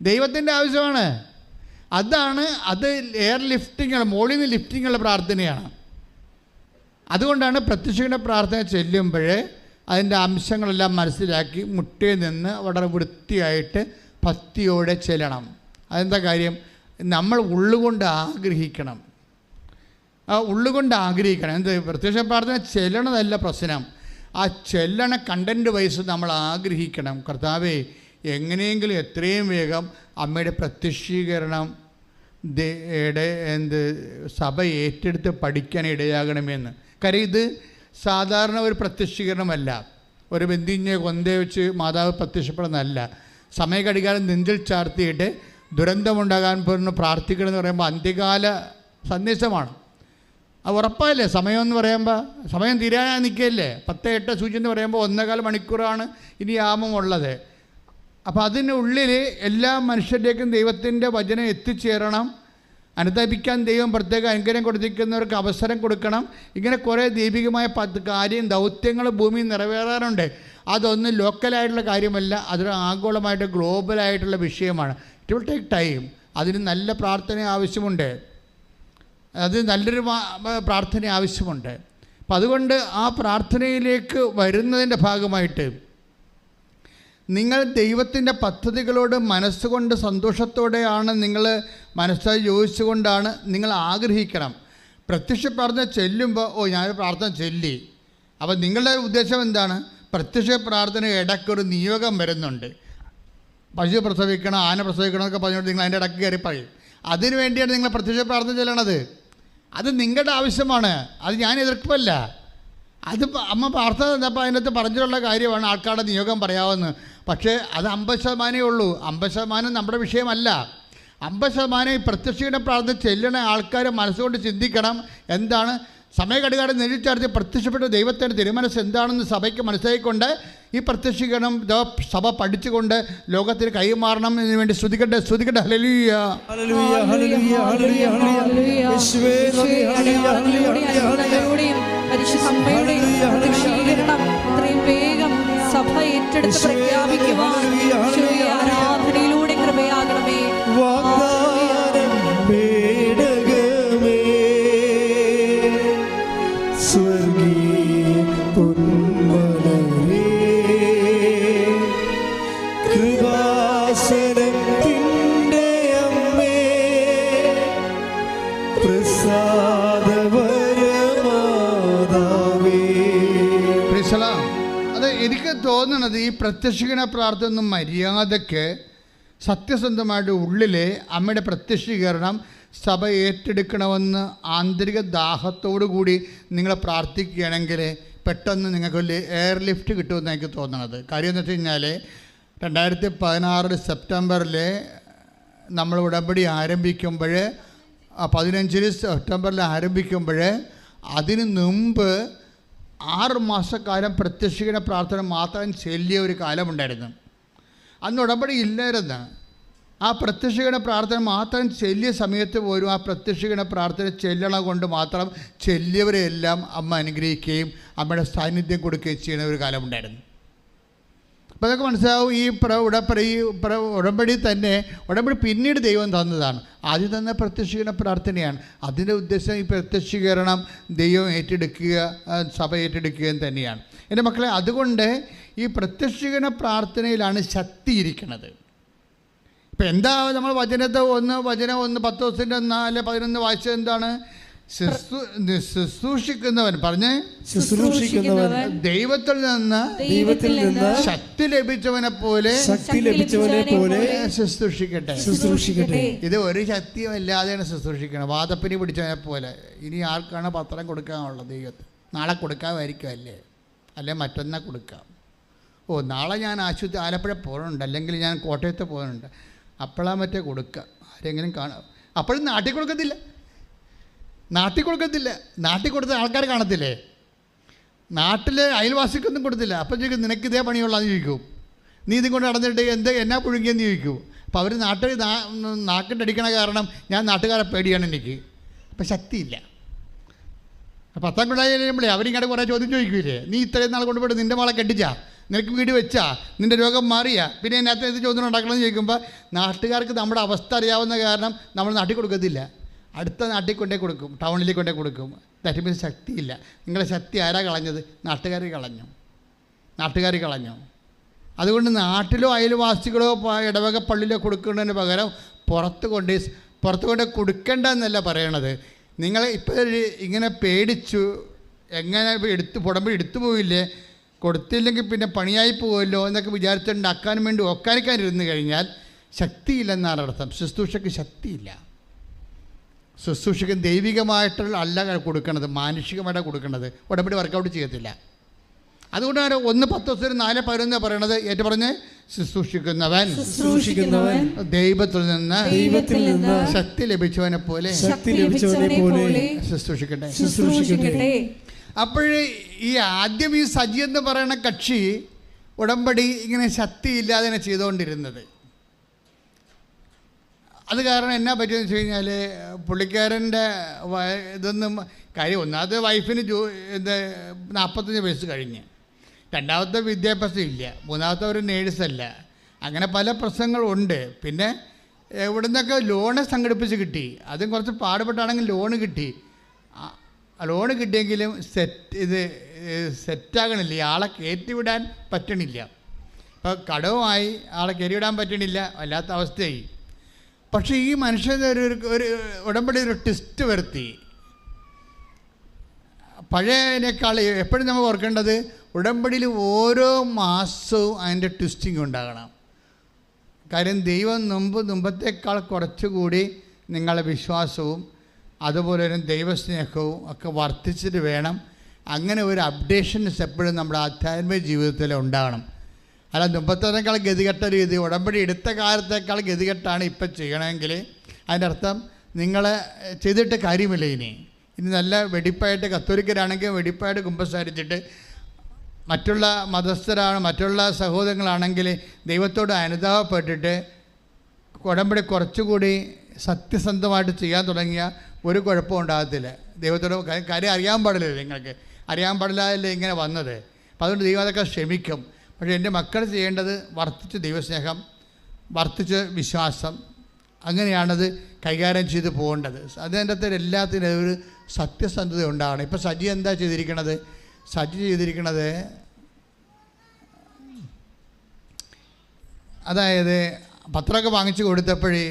ദൈവത്തിൻ്റെ ആവശ്യമാണ്. അത് എയർ ലിഫ്റ്റിങ്ങുള്ള മോളിൽ നിന്ന് ലിഫ്റ്റിങ്ങുള്ള പ്രാർത്ഥനയാണ്. അതുകൊണ്ടാണ് പ്രത്യക്ഷീകരണ പ്രാർത്ഥന ചെല്ലുമ്പോൾ അതിൻ്റെ അംശങ്ങളെല്ലാം മനസ്സിലാക്കി മുട്ടിൽ നിന്ന് വളരെ വൃത്തിയായിട്ട് ഭക്തിയോടെ ചെല്ലണം. അതെന്താ കാര്യം? നമ്മൾ ഉള്ളുകൊണ്ട് ആഗ്രഹിക്കണം. എന്ത്? പ്രത്യക്ഷ പ്രാർത്ഥന ചെല്ലണതല്ല പ്രശ്നം, ആ ചെല്ലണ കണ്ടൻറ്റ് വൈസ് നമ്മൾ ആഗ്രഹിക്കണം. കർത്താവേ, എങ്ങനെയെങ്കിലും എത്രയും വേഗം അമ്മയുടെ പ്രത്യക്ഷീകരണം സഭ ഏറ്റെടുത്ത് പഠിക്കാൻ ഇടയാകണമെന്ന്. കാര്യം ഇത് സാധാരണ ഒരു പ്രത്യക്ഷീകരണമല്ല, ഒരു ബന്ധിഞ്ഞ് കൊന്തേ വെച്ച് മാതാവ് പ്രത്യക്ഷപ്പെടുന്നതല്ല. സമയഘടികാരം നെഞ്ചിൽ ചാർത്തിയിട്ട് ദുരന്തമുണ്ടാകാൻ പോകുന്ന പ്രാർത്ഥിക്കണം എന്ന് പറയുമ്പോൾ അന്ത്യകാല സന്ദേശമാണ്. അത് ഉറപ്പല്ലേ? സമയം എന്ന് പറയുമ്പോൾ സമയം തീരാൻ നിൽക്കുകയല്ലേ? 10:08 സൂചി എന്ന് പറയുമ്പോൾ 1.25 മണിക്കൂറാണ് ഇനി യാമമുള്ളത്. അപ്പോൾ അതിനുള്ളിൽ എല്ലാ മനുഷ്യരിലേക്കും ദൈവത്തിൻ്റെ വചനം എത്തിച്ചേരണം. അനുദപിക്കാൻ ദൈവം പ്രത്യേക അനുഗ്രഹം കൊടുത്തിരിക്കുന്നവർക്ക് അവസരം കൊടുക്കണം. ഇങ്ങനെ കുറേ ദൈവികമായ ദൗത്യങ്ങൾ ഭൂമിയിൽ നിറവേറാറുണ്ട്. അതൊന്നും ലോക്കലായിട്ടുള്ള കാര്യമല്ല, അതൊരു ആഗോളമായിട്ട് ഗ്ലോബലായിട്ടുള്ള വിഷയമാണ്. It will take time. അതിന് നല്ല പ്രാർത്ഥന ആവശ്യമുണ്ട്, അത് നല്ലൊരു പ്രാർത്ഥന ആവശ്യമുണ്ട്. അപ്പം അതുകൊണ്ട് ആ പ്രാർത്ഥനയിലേക്ക് വരുന്നതിൻ്റെ ഭാഗമായിട്ട് നിങ്ങൾ ദൈവത്തിൻ്റെ പദ്ധതികളോട് മനസ്സുകൊണ്ട് സന്തോഷത്തോടെയാണ് നിങ്ങൾ മനസ്സായി യോജിച്ചുകൊണ്ടാണ് നിങ്ങൾ ആഗ്രഹിക്കണം. പ്രത്യക്ഷ പ്രാർത്ഥന ചെല്ലുമ്പോൾ ഞാനൊരു പ്രാർത്ഥന ചൊല്ലി, അപ്പം നിങ്ങളുടെ ഉദ്ദേശം എന്താണ്? പ്രത്യക്ഷ പ്രാർത്ഥന ഇടയ്ക്കൊരു നിയോഗം വരുന്നുണ്ട്. പശു പ്രസവിക്കണം, ആന പ്രസവിക്കണം എന്നൊക്കെ പറഞ്ഞുകൊണ്ട് നിങ്ങൾ അതിൻ്റെ ഇടയ്ക്ക് കയറി പറയും. അതിനു വേണ്ടിയാണ് നിങ്ങൾ പ്രത്യക്ഷ പ്രാർത്ഥന ചെല്ലണത്. അത് നിങ്ങളുടെ ആവശ്യമാണ്, അത് ഞാൻ എതിർപ്പല്ല. അത് അമ്മ പ്രാർത്ഥന തന്നപ്പോൾ അതിനകത്ത് പറഞ്ഞിട്ടുള്ള കാര്യമാണ് ആൾക്കാരുടെ നിയോഗം പറയാമെന്ന്. പക്ഷേ അത് 50% ഉള്ളൂ. 50% നമ്മുടെ വിഷയമല്ല. 50% ഈ പ്രത്യക്ഷീകരണ പ്രാർത്ഥന ചെല്ലണ ആൾക്കാർ മനസ്സുകൊണ്ട് ചിന്തിക്കണം. എന്താണ് സമയഘടികാട് നെല്ലിച്ചടച്ച് പ്രത്യക്ഷപ്പെട്ട ദൈവത്തിൻ്റെ തിരുമനസ് എന്താണെന്ന് സഭയ്ക്ക് മനസ്സിലാക്കിക്കൊണ്ട് ഈ പ്രത്യക്ഷീകരണം സഭ പഠിച്ചുകൊണ്ട് ലോകത്തിന് കൈമാറണം. ഇതിനു വേണ്ടി സ്തുതിക്കട്ടെ, സ്തുതിക്കട്ടെ. Hallelujah, hallelujah, hallelujah, hallelujah, hallelujah. യേശുവേ നന്ദി, ഹല്ലേലൂയ, ഹല്ലേലൂയ. പ്രത്യക്ഷീകരണം ഇത്രയും വേഗം സഭ ഏറ്റെടുത്ത് പ്രഖ്യാപിക്കുവാൻ ആരാധനയിലൂടെ കൃപയാകണമേ. വാഗ്ദാനം പേടകമേ, സ്വർഗീയ പൊന്മലരേ, കൃപാസനത്തിൻ്റെ അമ്മേ, പ്രസാദവരമാതാവേ. അത് എനിക്ക് തോന്നുന്നത് ഈ പ്രത്യക്ഷീകരണ പ്രാർത്ഥന ഒന്നും മര്യാദയ്ക്ക് സത്യസന്ധമായിട്ട് ഉള്ളിൽ അമ്മയുടെ പ്രത്യക്ഷീകരണം സഭ ഏറ്റെടുക്കണമെന്ന് ആന്തരിക ദാഹത്തോടു കൂടി നിങ്ങൾ പ്രാർത്ഥിക്കുകയാണെങ്കിൽ പെട്ടെന്ന് നിങ്ങൾക്ക് വലിയ എയർ ലിഫ്റ്റ് കിട്ടുമെന്ന് എനിക്ക് തോന്നണത്. കാര്യം എന്ന് വെച്ച് കഴിഞ്ഞാൽ 2016 സെപ്റ്റംബറിൽ നമ്മൾ ഉടമ്പടി ആരംഭിക്കുമ്പോൾ 15 സെപ്റ്റംബറിൽ ആരംഭിക്കുമ്പോൾ അതിന് മുമ്പ് 6 മാസക്കാലം പ്രത്യക്ഷീകരണ പ്രാർത്ഥന മാത്രം ചെല്ലിയ ഒരു കാലമുണ്ടായിരുന്നു. അന്ന് ഉടമ്പടി ഇല്ലായിരുന്നു. ആ പ്രത്യക്ഷീകരണ പ്രാർത്ഥന മാത്രം ചെല്ലിയ സമയത്ത് പോലും ആ പ്രത്യക്ഷീകരണ പ്രാർത്ഥന ചെല്ലണ കൊണ്ട് മാത്രം ചെല്ലിയവരെയെല്ലാം അമ്മ അനുഗ്രഹിക്കുകയും അമ്മയുടെ സാന്നിധ്യം കൊടുക്കുകയും ചെയ്യുന്ന ഒരു കാലമുണ്ടായിരുന്നു. അപ്പോൾ അതൊക്കെ മനസ്സിലാവും. ഈ ഉടമ്പടി തന്നെ ഉടമ്പടി പിന്നീട് ദൈവം തന്നതാണ്. ആദ്യം തന്ന പ്രത്യക്ഷീകരണ പ്രാർത്ഥനയാണ്. അതിൻ്റെ ഉദ്ദേശം ഈ പ്രത്യക്ഷീകരണം ദൈവം ഏറ്റെടുക്കുക, സഭ ഏറ്റെടുക്കുകയും തന്നെയാണ്. എൻ്റെ മക്കളെ, അതുകൊണ്ട് ഈ പ്രത്യക്ഷീകരണ പ്രാർത്ഥനയിലാണ് ശക്തി ഇരിക്കുന്നത്. ഇപ്പം എന്താ നമ്മൾ വചനം 10 ദിവസത്തിൻ്റെ 4, 11 വായിച്ചത് എന്താണ്? ശുശ്രൂഷിക്കുന്നവൻ പറഞ്ഞേ, ശുശ്രൂഷിക്കുന്നവൻ ദൈവത്തിൽ നിന്ന് ശക്തി ലഭിച്ചവനെ പോലെ ശുശ്രൂഷിക്കട്ടെ. ഇത് ഒരു ശക്തിയും ഇല്ലാതെയാണ് ശുശ്രൂഷിക്കണം. വാദപ്പിനി പിടിച്ചവനെ പോലെ. ഇനി ആർക്കാണ് പത്രം കൊടുക്കാനുള്ളത്? ദൈവത്തിന് നാളെ കൊടുക്കാമായിരിക്കും, അല്ലേ മറ്റന്നാൾ കൊടുക്കാം. നാളെ ഞാൻ ആലപ്പുഴ പോകുന്നുണ്ട്, അല്ലെങ്കിൽ ഞാൻ കോട്ടയത്ത് പോകുന്നുണ്ട്, അപ്പോഴാണ് മറ്റേ കൊടുക്കുക. ആരെങ്കിലും കാണാം. അപ്പോഴും നാട്ടിൽ കൊടുക്കത്തില്ല. നാട്ടിൽ കൊടുത്ത ആൾക്കാർ കാണത്തില്ലേ? നാട്ടിലെ അയൽവാസിക്കൊന്നും കൊടുത്തില്ല. അപ്പം ചോദിക്കും, നിനക്ക് ഇതേ പണിയുള്ളതെന്ന് ചോദിക്കും. നീ ഇതും കൊണ്ട് നടന്നിട്ട് എന്നാ പുഴുങ്ങിയെന്ന് ചോദിക്കും. അപ്പോൾ അവർ നാക്കിട്ടടിക്കണ കാരണം ഞാൻ നാട്ടുകാരെ പേടിയാണ് എനിക്ക്. അപ്പം ശക്തിയില്ല. 10ാം ക്ലാസ് കഴിയുമ്പോഴേ അവരിങ്ങനെ കുറേ ചോദ്യം ചോദിക്കൂലേ, നീ ഇത്രയും നാൾ കൊണ്ടുപോയിട്ട് നിൻ്റെ മോളെ കെട്ടിച്ചാ, നിനക്ക് വീട് വെച്ചാ, നിൻ്റെ രോഗം മാറിയാ, പിന്നെ അതിനകത്ത് ഇത് ചോദ്യം ഉണ്ടാക്കണമെന്ന് ചോദിക്കുമ്പോൾ നാട്ടുകാർക്ക് നമ്മുടെ അവസ്ഥ അറിയാവുന്ന കാരണം നമ്മൾ നാട്ടിൽ കൊടുക്കത്തില്ല. അടുത്ത നാട്ടിൽ കൊണ്ടേ കൊടുക്കും, ടൗണിലേക്ക് കൊണ്ടേ കൊടുക്കും. ദാറ്റ് മീൻസ് ശക്തിയില്ല. നിങ്ങളുടെ ശക്തി ആരാ കളഞ്ഞത്? നാട്ടുകാർ കളഞ്ഞു. അതുകൊണ്ട് നാട്ടിലോ അയൽവാസികളോ ഇടവക പള്ളിയിലോ കൊടുക്കുന്നതിന് പകരം പുറത്ത് കൊണ്ട് കൊടുക്കേണ്ടെന്നല്ല പറയണത്. നിങ്ങൾ ഇപ്പോൾ ഇങ്ങനെ പേടിച്ചു, എങ്ങനെ ഉടമ്പടി എടുത്തു പോയില്ലേ, കൊടുത്തില്ലെങ്കിൽ പിന്നെ പണിയായി പോകുമല്ലോ എന്നൊക്കെ വിചാരിച്ചുകൊണ്ട് ഒക്കാനിക്കാനിരുന്ന് കഴിഞ്ഞാൽ ശക്തിയില്ലെന്നാണ് അർത്ഥം. ശുശ്രൂഷയ്ക്ക് ശക്തിയില്ല. ശുശ്രൂഷയ്ക്ക് ദൈവികമായിട്ടുള്ള അല്ല കൊടുക്കണത്, മാനുഷികമായിട്ടാണ് കൊടുക്കുന്നത്. ഉടമ്പടി വർക്കൗട്ട് ചെയ്യത്തില്ല. അതുകൊണ്ടാണ് 1-10 4 11 പറയണത്. ഏറ്റു പറഞ്ഞ് ശുശ്രൂഷിക്കുന്നവൻ ദൈവത്തിൽ നിന്ന് ശക്തി ലഭിച്ചവനെ പോലെ ശുശ്രൂഷിക്കട്ടെ. അപ്പോഴേ ഈ ആദ്യം ഈ സജി എന്ന് പറയുന്ന കക്ഷി ഉടമ്പടി ഇങ്ങനെ ശക്തിയില്ലാതെ ചെയ്തുകൊണ്ടിരുന്നത്. അത് കാരണം എന്നാ പറ്റിയെന്ന് വെച്ച് കഴിഞ്ഞാൽ പുള്ളിക്കാരൻ്റെ ഇതൊന്നും കാര്യം, ഒന്നാമത്തെ വൈഫിന് 45 വയസ്സ് കഴിഞ്ഞ്, രണ്ടാമത്തെ വിദ്യാഭ്യാസം ഇല്ല, മൂന്നാമത്തെ ഒരു നേഴ്സല്ല, അങ്ങനെ പല പ്രശ്നങ്ങളുണ്ട്. പിന്നെ എവിടെ നിന്നൊക്കെ ലോണ് സംഘടിപ്പിച്ച് കിട്ടി, അതും കുറച്ച് പാടുപെട്ടാണെങ്കിൽ ലോണ് കിട്ടി. ലോണ് കിട്ടിയെങ്കിലും സെറ്റാകണില്ല, ആളെ കയറ്റിവിടാൻ പറ്റണില്ല. ഇപ്പോൾ കടവുമായി ആളെ കയറിവിടാൻ പറ്റണില്ല, വല്ലാത്ത അവസ്ഥയായി. പക്ഷേ ഈ മനുഷ്യൻ ഒരു ഉടമ്പടി ഒരു ട്വിസ്റ്റ് വരുത്തി. പഴയതിനേക്കാൾ എപ്പോഴും നമ്മൾ ഓർക്കേണ്ടത് ഉടമ്പടിയിൽ ഓരോ മാസവും അതിൻ്റെ ട്വിസ്റ്റിംഗ് ഉണ്ടാകണം. കാര്യം ദൈവം മുമ്പത്തേക്കാൾ കുറച്ചുകൂടി നിങ്ങളുടെ വിശ്വാസവും അതുപോലെ തന്നെ ദൈവസ്നേഹവും ഒക്കെ വർദ്ധിച്ചിട്ട് വേണം. അങ്ങനെ ഒരു അപ്ഡേഷൻസ് എപ്പോഴും നമ്മുടെ ആധ്യാത്മിക ജീവിതത്തിൽ ഉണ്ടാകണം. അല്ല മുമ്പത്തേക്കാൾ ഗതികെട്ട രീതി, ഉടമ്പടി എടുത്ത കാലത്തേക്കാൾ ഗതികെട്ടാണ് ഇപ്പം ചെയ്യണമെങ്കിൽ അതിൻ്റെ അർത്ഥം നിങ്ങൾ ചെയ്തിട്ട് കാര്യമില്ല. ഇനി നല്ല വെടിപ്പായിട്ട് കത്തോലിക്കരാണെങ്കിൽ വെടിപ്പായിട്ട് കുമ്പസാരിച്ചിട്ട്, മറ്റുള്ള മതസ്ഥരാണ് മറ്റുള്ള സഹോദരങ്ങളാണെങ്കിൽ ദൈവത്തോട് അനുതാപപ്പെട്ടിട്ട് ഉടമ്പടി കുറച്ചുകൂടി സത്യസന്ധമായിട്ട് ചെയ്യാൻ തുടങ്ങിയ ഒരു കുഴപ്പവും ഉണ്ടാകത്തില്ല. ദൈവത്തോട് കാര്യം അറിയാൻ പാടില്ലല്ലോ, നിങ്ങൾക്ക് അറിയാൻ പാടില്ലല്ലേ ഇങ്ങനെ വന്നത്. അപ്പോൾ അതുകൊണ്ട് ദൈവം അതൊക്കെ ക്ഷമിക്കും. പക്ഷേ എൻ്റെ മക്കൾ ചെയ്യേണ്ടത് വർദ്ധിച്ച് ദൈവസ്നേഹം, വർദ്ധിച്ച് വിശ്വാസം, അങ്ങനെയാണത് കൈകാര്യം ചെയ്ത് പോകേണ്ടത്. അതിൻ്റെ അകത്ത് എല്ലാത്തിനും ഒരു സത്യസന്ധത ഉണ്ടാകണം. ഇപ്പോൾ സജി എന്താ ചെയ്തിരിക്കണത്? സജി ചെയ്തിരിക്കണത് അതായത് പത്രമൊക്കെ വാങ്ങിച്ചു കൊടുത്തപ്പോഴേ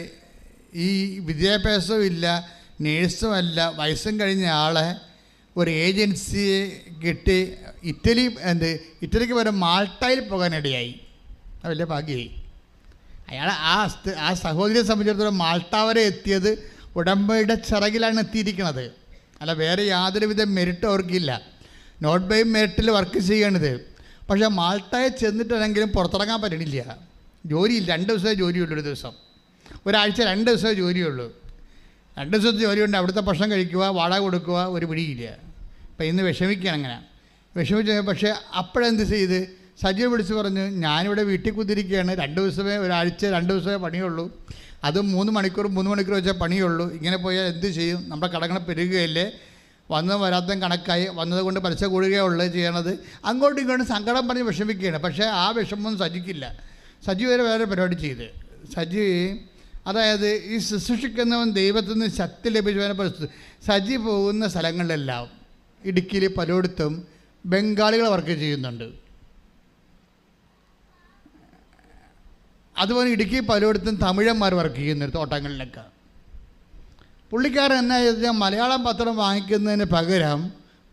ഈ വിദ്യാഭ്യാസവും ഇല്ല, നേഴ്സുമല്ല, വയസ്സും കഴിഞ്ഞ ആളെ ഒരു ഏജൻസിയെ കിട്ടി ഇറ്റലിക്ക് വരെ മാൾട്ടയിൽ പോകാനിടയായി. അത് വലിയ ഭാഗ്യമായി. അയാൾ ആ സഹോദരിയെ സംബന്ധിച്ചിടത്തോളം മാൾട്ട വരെ എത്തിയത് ഉടമ്പടിയുടെ ചിറകിലാണ് എത്തിയിരിക്കുന്നത്. അല്ല വേറെ യാതൊരുവിധ മെറിറ്റും അവർക്കില്ല. നോട്ട് ബൈ മെറിറ്റിൽ വർക്ക് ചെയ്യണത്. പക്ഷേ മാൾട്ടയെ ചെന്നിട്ടാണെങ്കിലും പുറത്തിറങ്ങാൻ പറ്റണില്ല. ജോലിയില്ല. 2 ദിവസമേ ജോലിയുള്ളൂ. ഒരു ദിവസം, ഒരാഴ്ച 2 ദിവസമേ ജോലിയുള്ളൂ. 2 ദിവസത്തെ ജോലിയുണ്ട്. അവിടുത്തെ ഭക്ഷണം കഴിക്കുക, വാടക കൊടുക്കുക, ഒരു പിടിയില്ല. അപ്പം ഇന്ന് വിഷമിക്കുകയാണ്. അങ്ങനെ വിഷമിച്ച് പക്ഷേ അപ്പോഴെന്ത് ചെയ്ത് സജീവ് വിളിച്ച് പറഞ്ഞു, ഞാനിവിടെ വീട്ടിൽ കുത്തിരിക്കുകയാണ്, 2 ദിവസമേ, ഒരാഴ്ച 2 ദിവസമേ പണിയുള്ളൂ, അതും 3 മണിക്കൂർ വെച്ചാൽ പണിയുള്ളൂ. ഇങ്ങനെ പോയാൽ എന്ത് ചെയ്യും? നമ്മുടെ കടങ്ങൾ പെരുകുകയല്ലേ, വന്ന് വരാത്ത കണക്കായി, വന്നതുകൊണ്ട് പലിശ കൂടുകയുള്ളത് ചെയ്യണത്. അങ്ങോട്ടും ഇങ്ങോട്ടും സങ്കടം പറഞ്ഞ് വിഷമിക്കുകയാണ്. പക്ഷേ ആ വിഷമമൊന്നും സജിക്കില്ല. സജി വേറെ പരിപാടി ചെയ്ത് സജി, അതായത് ഈ ശുശ്രൂഷിക്കുന്നവൻ ദൈവത്തിൽ നിന്ന് ശക്തി ലഭിച്ചവനെ പരിസ്ഥിതി. സജി പോകുന്ന സ്ഥലങ്ങളിലെല്ലാം ഇടുക്കിയിൽ പലയിടത്തും ബംഗാളികൾ വർക്ക് ചെയ്യുന്നുണ്ട്. അതുപോലെ ഇടുക്കി പലയിടത്തും തമിഴന്മാർ വർക്ക് ചെയ്യുന്നുണ്ട് തോട്ടങ്ങളിലൊക്കെ. പുള്ളിക്കാരൻ എന്നാ ചോദിച്ചാൽ മലയാളം പത്രം വാങ്ങിക്കുന്നതിന് പകരം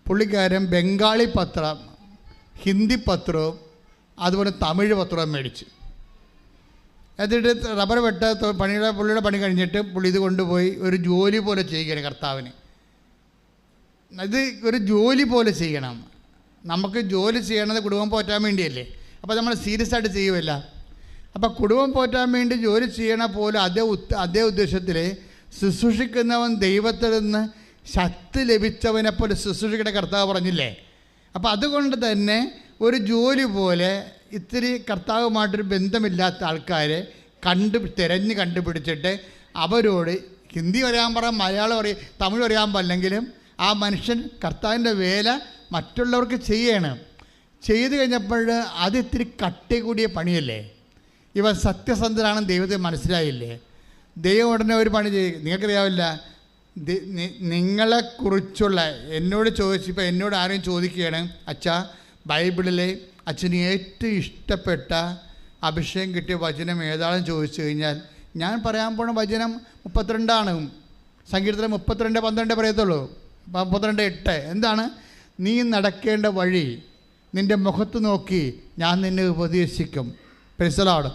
പുള്ളിക്കാരൻ ബംഗാളി പത്രം, ഹിന്ദി പത്രവും അതുപോലെ തമിഴ് പത്രവും മേടിച്ചു. എന്നിട്ട് റബ്ബർ വെട്ട പുള്ളിയുടെ പണി കഴിഞ്ഞിട്ട് പുള്ളി ഇത് കൊണ്ടുപോയി ഒരു ജോലി പോലെ ചെയ്യുകയാണ് കർത്താവിന്. ഇത് ഒരു ജോലി പോലെ ചെയ്യണം. നമുക്ക് ജോലി ചെയ്യണത് കുടുംബം പോറ്റാൻ വേണ്ടിയല്ലേ. അപ്പോൾ നമ്മൾ സീരിയസ് ആയിട്ട് ചെയ്യുമല്ല. അപ്പോൾ കുടുംബം പോറ്റാൻ വേണ്ടി ജോലി ചെയ്യണ പോലെ അതേ ഉദ്ദേശത്തിൽ ശുശ്രൂഷിക്കുന്നവൻ ദൈവത്തിൽ നിന്ന് ശക്തി ലഭിച്ചവനെപ്പോലെ ശുശ്രൂഷിക്കേണ്ട കർത്താവ് പറഞ്ഞില്ലേ. അപ്പോൾ അതുകൊണ്ട് തന്നെ ഒരു ജോലി പോലെ ഇത്തിരി കർത്താവുമായിട്ടൊരു ബന്ധമില്ലാത്ത ആൾക്കാരെ തിരഞ്ഞ് കണ്ടുപിടിച്ചിട്ട് അവരോട് ഹിന്ദി അറിയാൻ പറയാം, മലയാളം അറിയാം, തമിഴ് അറിയാൻ പാടില്ലെങ്കിലും ആ മനുഷ്യൻ കർത്താവിൻ്റെ വേല മറ്റുള്ളവർക്ക് ചെയ്യണം. ചെയ്തു കഴിഞ്ഞപ്പോൾ അത് ഇത്തിരി കട്ടി കൂടിയ പണിയല്ലേ. ഇവൻ സത്യസന്ധനാണെന്ന് ദൈവത്തെ മനസ്സിലായില്ലേ. ദൈവം ഉടനെ ഒരു പണി ചെയ്യും. നിങ്ങൾക്കറിയാവില്ല, നിങ്ങളെക്കുറിച്ചുള്ള എന്നോട് ചോദിച്ചപ്പോൾ എന്നോട് ആരെയും ചോദിക്കുകയാണ്, അച്ഛാ ബൈബിളിലെ അച്ഛന് ഏറ്റവും ഇഷ്ടപ്പെട്ട അഭിഷേകം കിട്ടിയ വചനം ഏതാണെന്ന് ചോദിച്ചു കഴിഞ്ഞാൽ ഞാൻ പറയാൻ പോണ വചനം 32 സങ്കീർത്തനം 32:12 പറയത്തുള്ളൂ. 32:8 എന്താണ്? നീ നടക്കേണ്ട വഴി നിൻ്റെ മുഖത്ത് നോക്കി ഞാൻ നിന്നെ ഉപദേശിക്കും. പ്രൈസലോർഡ്.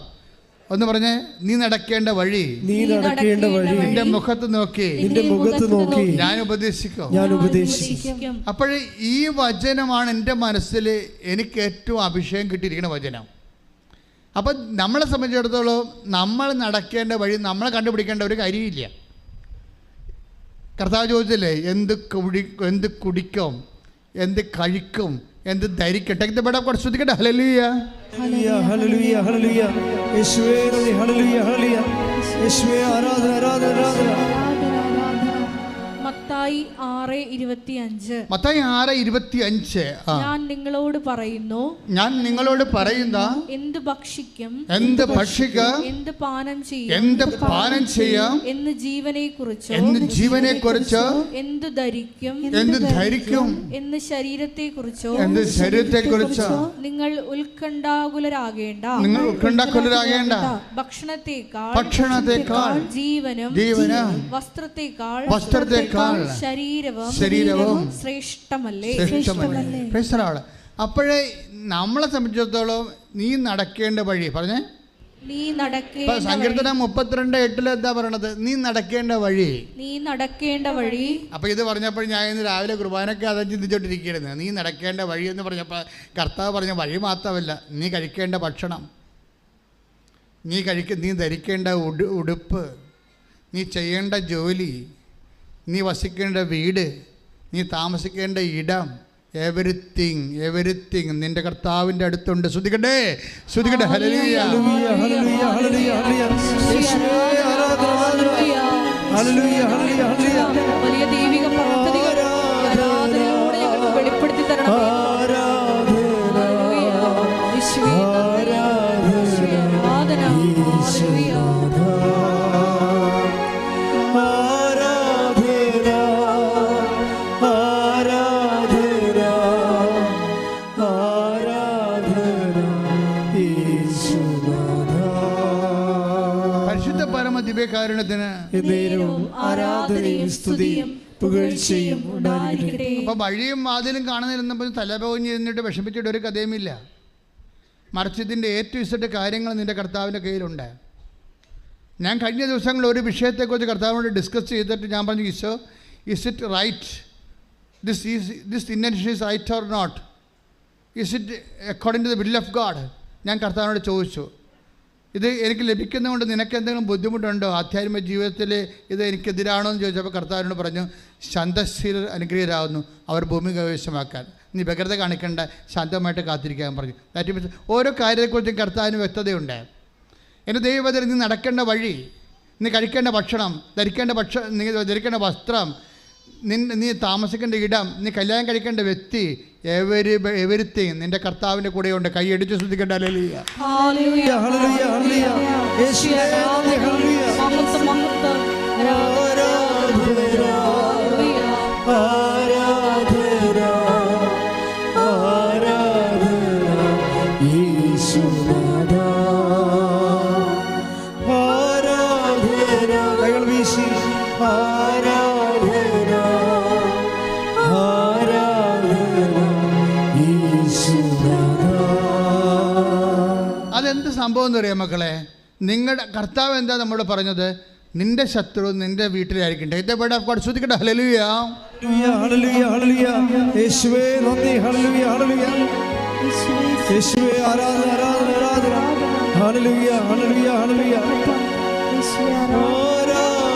ഒന്ന് പറഞ്ഞേ, നീ നടക്കേണ്ട വഴി നിന്റെ മുഖത്ത് നോക്കി ഞാൻ ഉപദേശിക്കും. അപ്പോൾ ഈ വചനമാണ് എൻ്റെ മനസ്സിൽ എനിക്ക് ഏറ്റവും അഭിഷേകം കിട്ടിയിരിക്കുന്ന വചനം. അപ്പം നമ്മളെ സംബന്ധിച്ചിടത്തോളം നമ്മൾ നടക്കേണ്ട വഴി നമ്മൾ കണ്ടുപിടിക്കേണ്ട ഒരു കാര്യമില്ല. കർത്താവ് ചോദിച്ചില്ലേ, എന്ത് കുടിക്കും, എന്ത് കഴിക്കും, എന്ത് ധരിക്കട്ടെ. ഇവിടെ കുറച്ച് ശ്രദ്ധിക്കട്ടെ. ഹല്ലേലൂയ ഹല്ലേലൂയ ഹല്ലേലൂയ യേശുവേ ഹല്ലേലൂയ ഹല്ലേലൂയ യേശുവേ ആരാധന ആരാധന ആരാധന. മത്തായി 6:25. മത്തായി 6:25. ഞാൻ നിങ്ങളോട് പറയുന്ന എന്ത് ഭക്ഷിക്കും, എന്ത് പാനം ചെയ്യാം, എന്ന് ജീവനെക്കുറിച്ചോ എന്ത് ധരിക്കും എന്ന് ശരീരത്തെക്കുറിച്ചോ നിങ്ങൾ ഉത്കണ്ഠാകുലരാകേണ്ട. ഭക്ഷണത്തെക്കാൾ ജീവനും വസ്ത്രത്തെക്കാൾ ശരീരവും ശ്രേഷ്ഠമല്ലേ. ശ്രേഷ്ഠമല്ലേ. അപ്പോഴേ നമ്മളെ സംബന്ധിച്ചിടത്തോളം നീ നടക്കേണ്ട വഴി പറഞ്ഞേ, നീ നടക്കേണ്ട സങ്കീർത്തനം 32:8 എന്താ പറയണത്? നീ നടക്കേണ്ട വഴി. അപ്പൊ ഇത് പറഞ്ഞപ്പോൾ ഞാൻ ഇന്ന് രാവിലെ കുർബാനൊക്കെ അത് ചിന്തിച്ചോണ്ടിരിക്കുകയായിരുന്നു. നീ നടക്കേണ്ട വഴി എന്ന് പറഞ്ഞപ്പോൾ കർത്താവ് പറഞ്ഞ വഴി മാത്രമല്ല, നീ കഴിക്കേണ്ട ഭക്ഷണം, നീ ധരിക്കേണ്ട ഉടുപ്പ്, നീ ചെയ്യേണ്ട ജോലി, നീ വസിക്കേണ്ട വീട്, നീ താമസിക്കേണ്ട ഇടം, എവരിത്തിങ് നിന്റെ കർത്താവിൻ്റെ അടുത്തുണ്ട്. ശ്രുതിക്കട്ടെ. ഹല്ലേലൂയ. വലിയ ദൈവിക പദ്ധതികൾ ആരാധനയോടെ ഞങ്ങൾക്ക് വെളിപ്പെടുത്തി തരണം. ദിവ്യകാരുണ്യത്തിന് ആരാധനയും സ്തുതിയും പുകഴ്ചയും ഉണ്ടായിരിക്കട്ടെ. അപ്പൊ വഴിയും വാതിലും കാണുന്നിരുന്നപ്പോൾ തലപോഞ്ഞ് നിന്നിട്ട് വിഷമിച്ചിട്ട് ഒരു കഥയുമില്ല. മറിച്ച് ഇതിൻ്റെ A-Z കാര്യങ്ങൾ നിന്റെ കർത്താവിൻ്റെ കയ്യിലുണ്ട്. ഞാൻ കഴിഞ്ഞ ദിവസങ്ങളിൽ ഒരു വിഷയത്തെക്കുറിച്ച് കർത്താവിനോട് ഡിസ്കസ് ചെയ്തിട്ട് ഞാൻ പറഞ്ഞു, Isho, is it right, this intention is right or not, is it according to the will of God? ഞാൻ കർത്താവിനോട് ചോദിച്ചു, ഇത് എനിക്ക് ലഭിക്കുന്നതുകൊണ്ട് നിനക്ക് എന്തെങ്കിലും ബുദ്ധിമുട്ടുണ്ടോ? ആധ്യാത്മിക ജീവിതത്തിൽ ഇത് എനിക്കെതിരാണോ എന്ന് ചോദിച്ചപ്പോൾ കർത്താവിനോട് പറഞ്ഞു, ശാന്തശീലർ അനുഗ്രഹീതരാകുന്നു, അവർ ഭൂമി കൈവശമാക്കാൻ. നീ വ്യഗ്രത കാണിക്കേണ്ട, ശാന്തമായിട്ട് കാത്തിരിക്കാൻ പറഞ്ഞു. ദാറ്റ് മീൻസ് ഓരോ കാര്യത്തെക്കുറിച്ചും കർത്താവിന് വ്യക്തതയുണ്ട്. എൻ്റെ ദൈവത്തിൽ നീ നടക്കേണ്ട വഴി, നീ കഴിക്കേണ്ട ഭക്ഷണം, നീ ധരിക്കേണ്ട വസ്ത്രം, നീ താമസിക്കേണ്ട ഇടം, നീ കല്യാണം കഴിക്കേണ്ട വ്യക്തി, എവരിത്തിങ് നിന്റെ കർത്താവിൻ്റെ കൂടെയുണ്ട്. കൈയടിച്ച് ശ്രദ്ധിക്കേണ്ട. ഹല്ലേലൂയ. അതെന്ത് സംഭവം എന്ന് പറയാം മക്കളെ? നിങ്ങളുടെ കർത്താവ് എന്താ നമ്മളോട് പറഞ്ഞത്? നിന്റെ ശത്രു നിന്റെ വീട്ടിലായിരിക്കട്ടെ. ഇത് വേർഡ് ഓഫ് ഗോഡ്. ശ്രദ്ധിക്കട്ടെ. ഹല്ലേലൂയ. ഹല്ലേലൂയ. ഹല്ലേലൂയ. യേശുവേ നന്ദി. ഹല്ലേലൂയ. ഹല്ലേലൂയ. യേശുവേ ആരാധന ആരാധന ആരാധന. ഹല്ലേലൂയ. ഹല്ലേലൂയ. ഹല്ലേലൂയ. ആരാധന